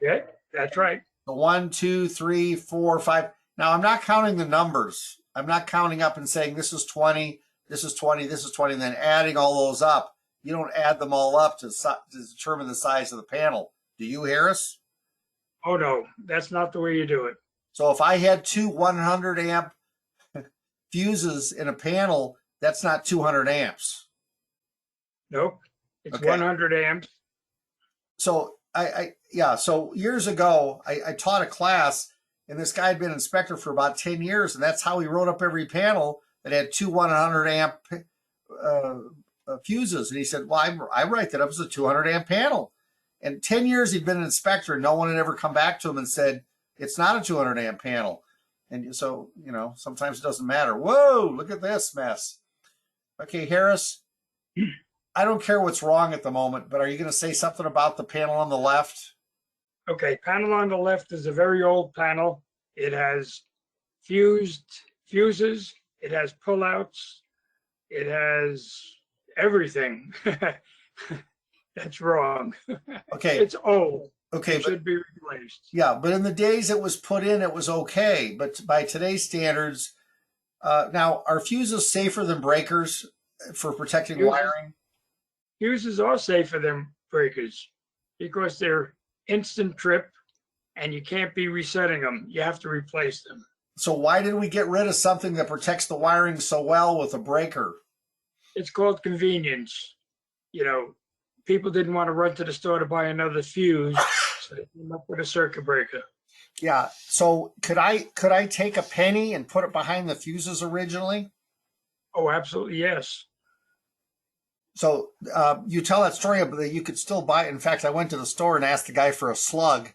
Speaker 3: Yeah, that's right.
Speaker 1: The 1, 2, 3, 4, 5. Now I'm not counting the numbers. I'm not counting up and saying this is 20, this is 20, this is 20, and then adding all those up. You don't add them all up to determine the size of the panel. Do you, Harris?
Speaker 3: Oh, no, that's not the way you do it.
Speaker 1: So if I had two 100 amp fuses in a panel, that's not 200 amps.
Speaker 3: Nope, it's
Speaker 1: Okay.
Speaker 3: 100 amps.
Speaker 1: So so years ago, I taught a class, and this guy had been inspector for about 10 years, and that's how he wrote up every panel that had two 100 amp fuses. And he said, well, I write that up as a 200 amp panel. And 10 years he'd been an inspector, and no one had ever come back to him and said, it's not a 200 amp panel. And so, sometimes it doesn't matter. Whoa, look at this mess. Okay, Harris, I don't care what's wrong at the moment, but are you going to say something about the panel on the left?
Speaker 3: Okay, panel on the left is a very old panel. It has fuses. It has pullouts. It has everything. That's wrong.
Speaker 1: Okay.
Speaker 3: It's old.
Speaker 1: Okay.
Speaker 3: It should be replaced.
Speaker 1: Yeah, but in the days it was put in, it was okay. But by today's standards, now, are fuses safer than breakers for protecting wiring?
Speaker 3: Fuses are safer than breakers because they're instant trip and you can't be resetting them. You have to replace them.
Speaker 1: So why did we get rid of something that protects the wiring so well with a breaker?
Speaker 3: It's called convenience. People didn't want to run to the store to buy another fuse, so they came up with a circuit breaker.
Speaker 1: Yeah. So could I take a penny and put it behind the fuses originally?
Speaker 3: Oh, absolutely, yes.
Speaker 1: So you tell that story, but you could still buy it. In fact, I went to the store and asked the guy for a slug,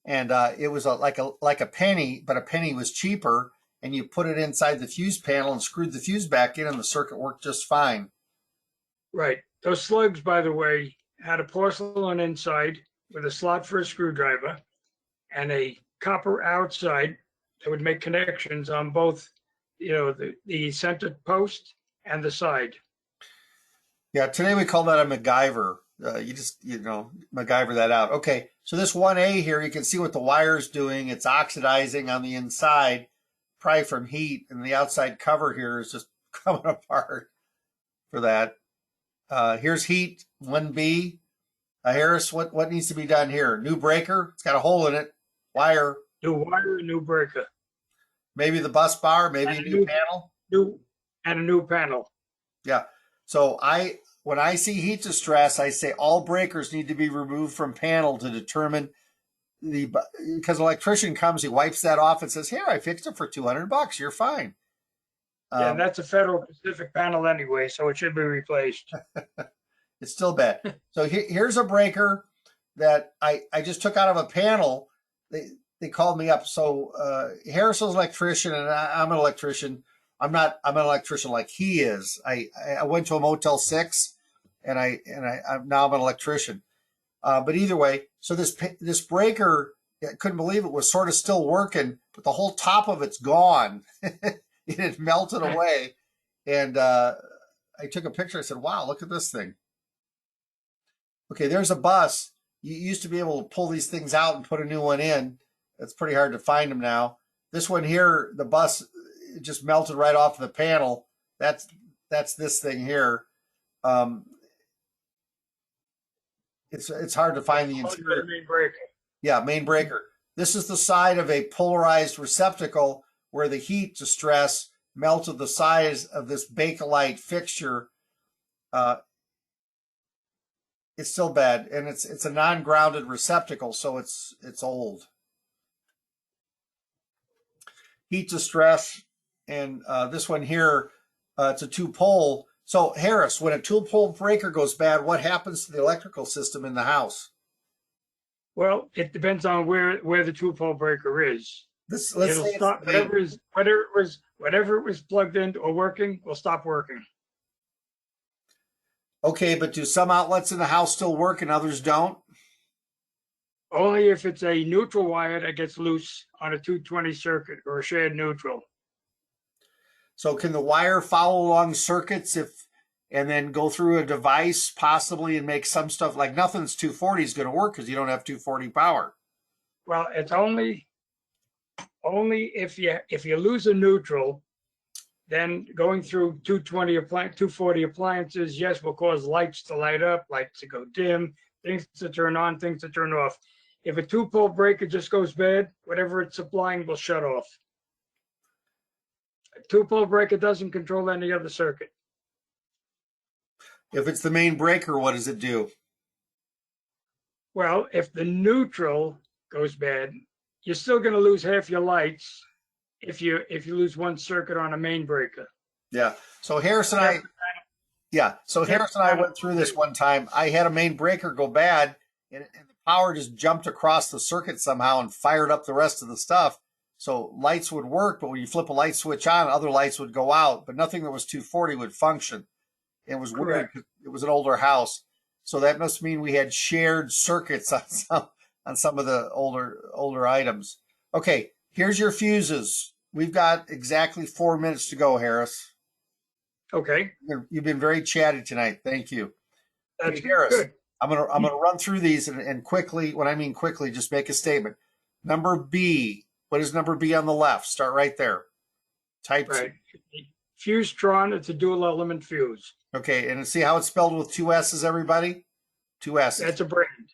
Speaker 1: and it was like a penny, but a penny was cheaper. And you put it inside the fuse panel and screwed the fuse back in, and the circuit worked just fine.
Speaker 3: Right. Those slugs, by the way, had a porcelain inside with a slot for a screwdriver and a copper outside that would make connections on both, the center post and the side.
Speaker 1: Yeah, today we call that a MacGyver. You just, MacGyver that out. Okay, so this 1A here, you can see what the wire's doing. It's oxidizing on the inside, probably from heat, and the outside cover here is just coming apart for that. Here's heat, 1B. Harris, what needs to be done here? New breaker, it's got a hole in it. Wire.
Speaker 3: New wire, new breaker.
Speaker 1: Maybe the bus bar, maybe a new panel.
Speaker 3: And a new panel.
Speaker 1: Yeah. So when I see heat distress, I say all breakers need to be removed from panel to determine because an electrician comes, he wipes that off and says, here, I fixed it for $200. You're fine.
Speaker 3: Yeah, that's a Federal Pacific panel anyway, so it should be replaced.
Speaker 1: It's still bad. So here's a breaker. that I just took out of a panel. They called me up. So Harrison's an electrician, and I'm an electrician. I'm an electrician like he is. I went to a Motel 6, and I'm now I'm an electrician. But either way, so this breaker, I couldn't believe it was sort of still working, but the whole top of it's gone. It had melted away, and I took a picture. I said, "Wow, look at this thing." Okay, there's a bus. You used to be able to pull these things out and put a new one in. It's pretty hard to find them now. This one here, the bus, it just melted right off the panel. That's this thing here. It's hard to find the interior.
Speaker 3: Main breaker.
Speaker 1: Yeah, main breaker. This is the side of a polarized receptacle where the heat distress melted the size of this Bakelite fixture. It's still bad, and it's a non-grounded receptacle, so it's old. Heat distress, and this one here, it's a 2-pole. So Harris, when a 2-pole breaker goes bad, what happens to the electrical system in the house?
Speaker 3: Well, it depends on where the 2-pole breaker is.
Speaker 1: Let's
Speaker 3: It'll
Speaker 1: say
Speaker 3: stop whatever it was plugged in or working will stop working.
Speaker 1: Okay, but do some outlets in the house still work and others don't?
Speaker 3: Only if it's a neutral wire that gets loose on a 220 circuit or a shared neutral.
Speaker 1: So can the wire follow along circuits and then go through a device possibly and make some stuff like nothing's 240 is going to work because you don't have 240 power?
Speaker 3: Well, it's only if you lose a neutral, then going through 240 appliances, yes, will cause lights to light up, lights to go dim, things to turn on, things to turn off. If a 2-pole breaker just goes bad, whatever it's supplying will shut off. A 2-pole breaker doesn't control any other circuit.
Speaker 1: If it's the main breaker, what does it do?
Speaker 3: Well, if the neutral goes bad, you're still going to lose half your lights if you lose one circuit on a main breaker.
Speaker 1: Yeah. So Harris and I went through this one time. I had a main breaker go bad, and the power just jumped across the circuit somehow and fired up the rest of the stuff. So lights would work, but when you flip a light switch on, other lights would go out, but nothing that was 240 would function. It was weird. It was an older house. So that must mean we had shared circuits on some of the older items. Okay, here's your fuses. We've got exactly 4 minutes to go, Harris.
Speaker 3: Okay.
Speaker 1: You've been very chatty tonight. Thank you.
Speaker 3: That's
Speaker 1: okay, Harris,
Speaker 3: good.
Speaker 1: I'm gonna run through these and quickly, when I mean quickly, just make a statement. Number B. What is number B on the left? Start right there. Type
Speaker 3: right. Fuse-tron, it's a dual element fuse.
Speaker 1: Okay, and see how it's spelled with 2 S's, everybody? 2 S's.
Speaker 3: That's a brand.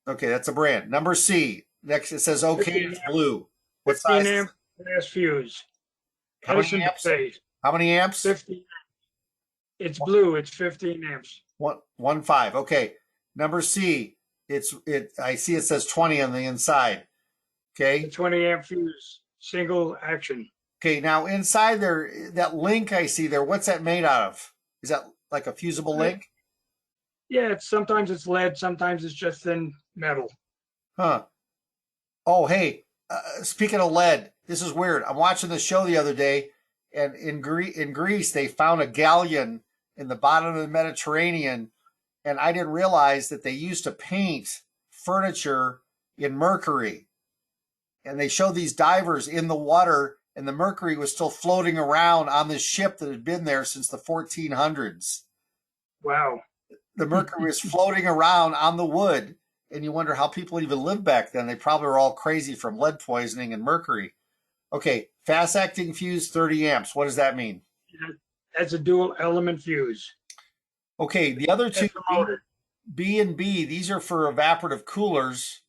Speaker 1: Okay, that's a brand. Number C. Next, it says OK, it's blue. What
Speaker 3: 15
Speaker 1: size?
Speaker 3: amp glass fuse.
Speaker 1: How many amps?
Speaker 3: Phase.
Speaker 1: How many amps?
Speaker 3: 15. It's blue. It's 15 amps.
Speaker 1: 1.5. Okay. Number C. I see it says 20 on the inside. Okay.
Speaker 3: The 20 amp fuse, single action.
Speaker 1: Okay. Now inside there, that link I see there, what's that made out of? Is that like a fusible link?
Speaker 3: Yeah. Sometimes it's lead. Sometimes it's just thin metal.
Speaker 1: Huh. Oh, hey. Speaking of lead, this is weird. I'm watching the show the other day, and in Greece they found a galleon in the bottom of the Mediterranean, and I didn't realize that they used to paint furniture in mercury. And they showed these divers in the water, and the mercury was still floating around on this ship that had been there since the 1400s.
Speaker 3: Wow.
Speaker 1: The mercury was floating around on the wood, and you wonder how people even lived back then. They probably were all crazy from lead poisoning and mercury. Okay, fast-acting fuse, 30 amps. What does that mean?
Speaker 3: That's a dual element fuse.
Speaker 1: Okay, the other two, B and B, these are for evaporative coolers.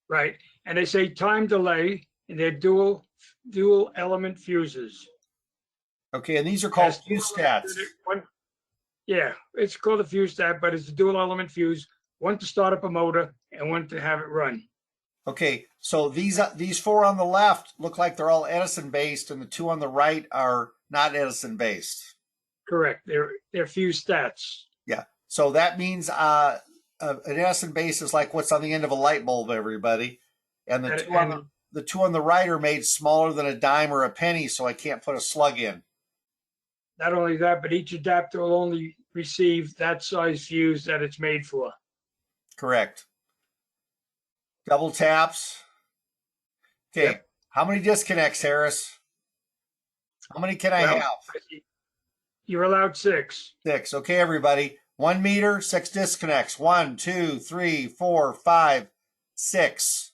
Speaker 3: Right, and they say time delay, and they're dual element fuses.
Speaker 1: Okay, and these are called fuse stats.
Speaker 3: Yeah, it's called a fuse stat, but it's a dual element fuse. One to start up a motor and one to have it run.
Speaker 1: Okay, so these 4 on the left look like they're all Edison based, and the 2 on the right are not Edison based.
Speaker 3: Correct. They're fuse stats.
Speaker 1: Yeah. So that means an acid base is like what's on the end of a light bulb, everybody. And
Speaker 3: And
Speaker 1: the two on the right are made smaller than a dime or a penny, so I can't put a slug in.
Speaker 3: not only that, but each adapter will only receive that size fuse that it's made for.
Speaker 1: Correct. Double taps. Okay.
Speaker 3: Yep.
Speaker 1: How many disconnects, Harris? How many can I have?
Speaker 3: You're allowed 6.
Speaker 1: 6. Okay, everybody. 1 meter, 6 disconnects. 1, 2, 3, 4, 5, 6.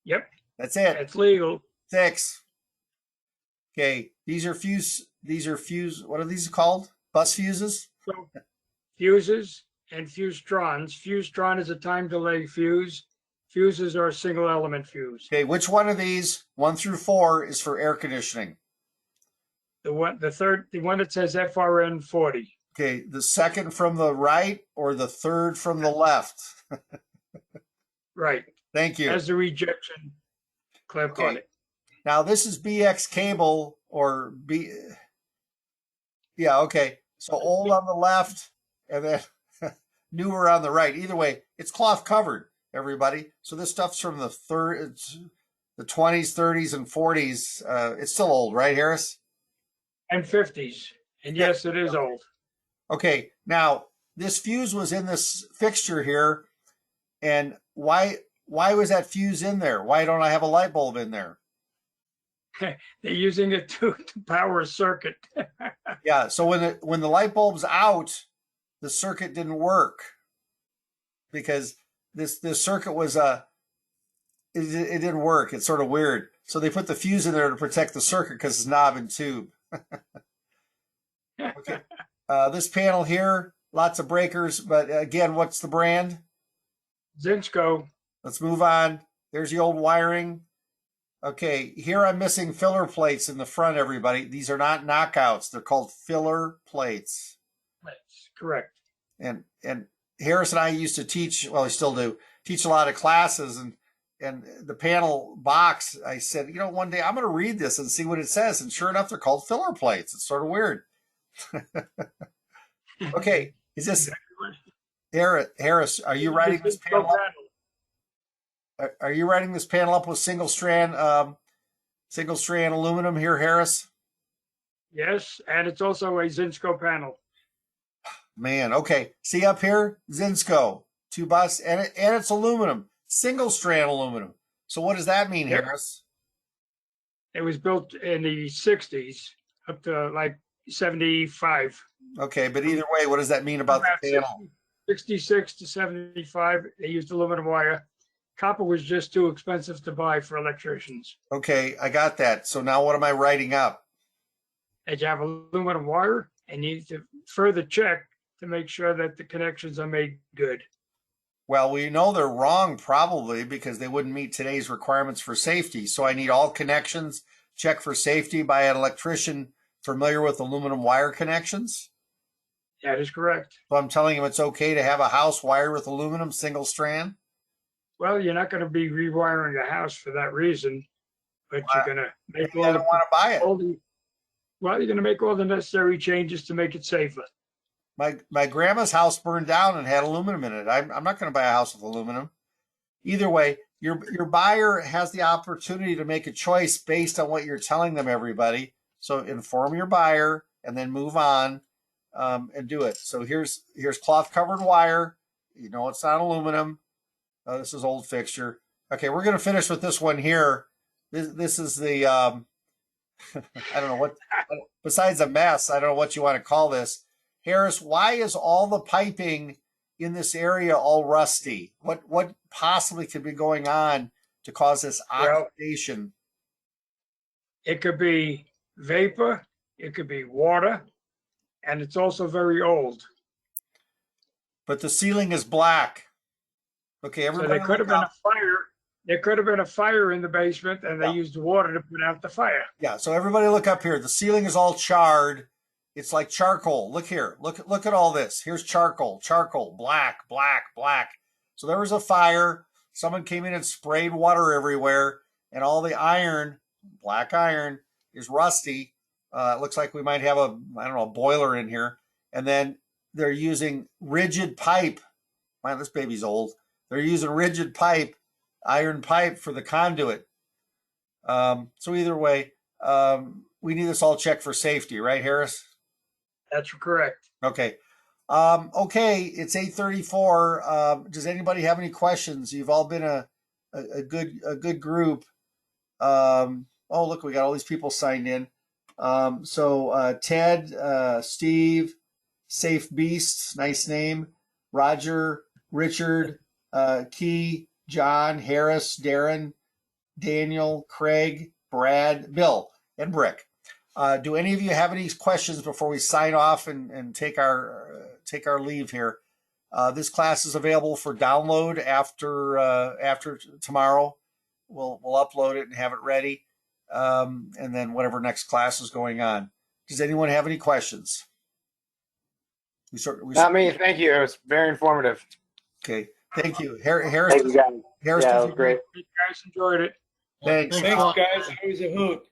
Speaker 3: Yep.
Speaker 1: That's it.
Speaker 3: It's legal.
Speaker 1: 6. Okay. These are fuse. What are these called? Bus fuses?
Speaker 3: So fuses and fusetrons. Fusetron is a time delay fuse. Fuses are a single element fuse.
Speaker 1: Okay. Which one of these, 1 through 4, is for air conditioning?
Speaker 3: The one that says FRN 40.
Speaker 1: Okay. The second from the right or the third from the left?
Speaker 3: Right.
Speaker 1: Thank you.
Speaker 3: Has the rejection clip on it.
Speaker 1: Now this is BX cable or B. Yeah, okay. So old on the left and then newer on the right. Either way, it's cloth covered, everybody. So this stuff's from the 20s, 30s, and 40s. It's still old, right, Harris?
Speaker 3: And 50s. And yes, it is old.
Speaker 1: Okay, now this fuse was in this fixture here, and why was that fuse in there? Why don't I have a light bulb in there?
Speaker 3: They're using it to power a circuit.
Speaker 1: Yeah, so when the light bulb's out, the circuit didn't work because this circuit was it didn't work. It's sort of weird. So they put the fuse in there to protect the circuit because it's knob and tube. Okay, this panel here, lots of breakers, but again, what's the brand?
Speaker 3: Zinsco.
Speaker 1: Let's move on. There's the old wiring. Okay, here I'm missing filler plates in the front, everybody. These are not knockouts. They're called filler plates.
Speaker 3: That's correct.
Speaker 1: And Harris and I used to teach, well, we still do, teach a lot of classes. And the panel box, I said, one day I'm going to read this and see what it says. And sure enough, they're called filler plates. It's sort of weird. Okay, is this, Harris, are you writing this panel up? Are you writing this panel up with single strand aluminum here, Harris?
Speaker 3: Yes, and it's also a Zinsco panel.
Speaker 1: Man, okay. See up here, Zinsco, 2 bus, and it's aluminum, single strand aluminum. So what does that mean, Harris?
Speaker 3: It was built in the 60s up to like 75.
Speaker 1: Okay, but either way, what does that mean about the panel?
Speaker 3: 66 to 75, they used aluminum wire. Copper was just too expensive to buy for electricians.
Speaker 1: Okay, I got that. So now what am I writing up?
Speaker 3: And you have aluminum wire, and you need to further check to make sure that the connections are made good.
Speaker 1: Well, we know they're wrong probably because they wouldn't meet today's requirements for safety. So I need all connections checked for safety by an electrician familiar with aluminum wire connections.
Speaker 3: That is correct.
Speaker 1: So I'm telling him it's okay to have a house wired with aluminum single strand?
Speaker 3: Well, you're not going to be rewiring a house for that reason, but you're going to make
Speaker 1: I don't want to buy it.
Speaker 3: You're going to make all the necessary changes to make it safer.
Speaker 1: My grandma's house burned down and had aluminum in it. I'm not going to buy a house with aluminum. Either way, your buyer has the opportunity to make a choice based on what you're telling them, everybody. So inform your buyer and then move on and do it. So here's cloth covered wire. It's not aluminum. This is old fixture. Okay, we're going to finish with this one here. This is the, I don't know what, besides a mess, I don't know what you want to call this. Harris, why is all the piping in this area all rusty? What possibly could be going on to cause this oxidation?
Speaker 3: It could be vapor, it could be water, and it's also very old.
Speaker 1: But the ceiling is black. Okay, everybody.
Speaker 3: So there could have been a fire. There could have been a fire in the basement, and they used water to put out the fire.
Speaker 1: Yeah. So everybody, look up here. The ceiling is all charred. It's like charcoal. Look here. Look at all this. Here's charcoal. Black. So there was a fire. Someone came in and sprayed water everywhere, and all the iron, black iron, is rusty. It looks like we might have a boiler in here. And then they're using rigid pipe. Man, this baby's old. They're using rigid pipe, iron pipe for the conduit. So either way, we need this all checked for safety, right, Harris?
Speaker 3: That's correct.
Speaker 1: Okay. Okay, it's 8:34. Does anybody have any questions? You've all been a good group. Oh, look, we got all these people signed in. So Ted, Steve, Safe Beast, nice name. Roger, Richard, Key, John, Harris, Darren, Daniel, Craig, Brad, Bill, and Brick. Do any of you have any questions before we sign off and take our leave here? This class is available for download after tomorrow. We'll upload it and have it ready, and then whatever next class is going on. Does anyone have any questions?
Speaker 2: Not me. Thank you. It was very informative.
Speaker 1: Okay, thank you, Harris.
Speaker 2: Thank you, guys.
Speaker 1: Harris,
Speaker 2: Yeah, it was great.
Speaker 3: You guys enjoyed it.
Speaker 1: Thanks.
Speaker 4: Thanks, guys. Always a hoot.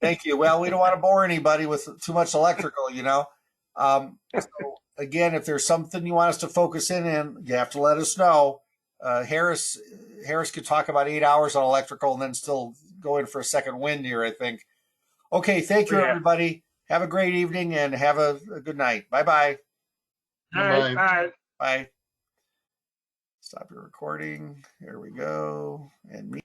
Speaker 1: Thank you. Well, we don't want to bore anybody with too much electrical, So again, if there's something you want us to focus in, you have to let us know. Harris could talk about 8 hours on electrical and then still go in for a second wind here, I think. Okay, thank you, everybody. Have a great evening and have a good night. Bye-bye.
Speaker 3: All right, bye.
Speaker 1: Bye. Stop your recording. Here we go. And me.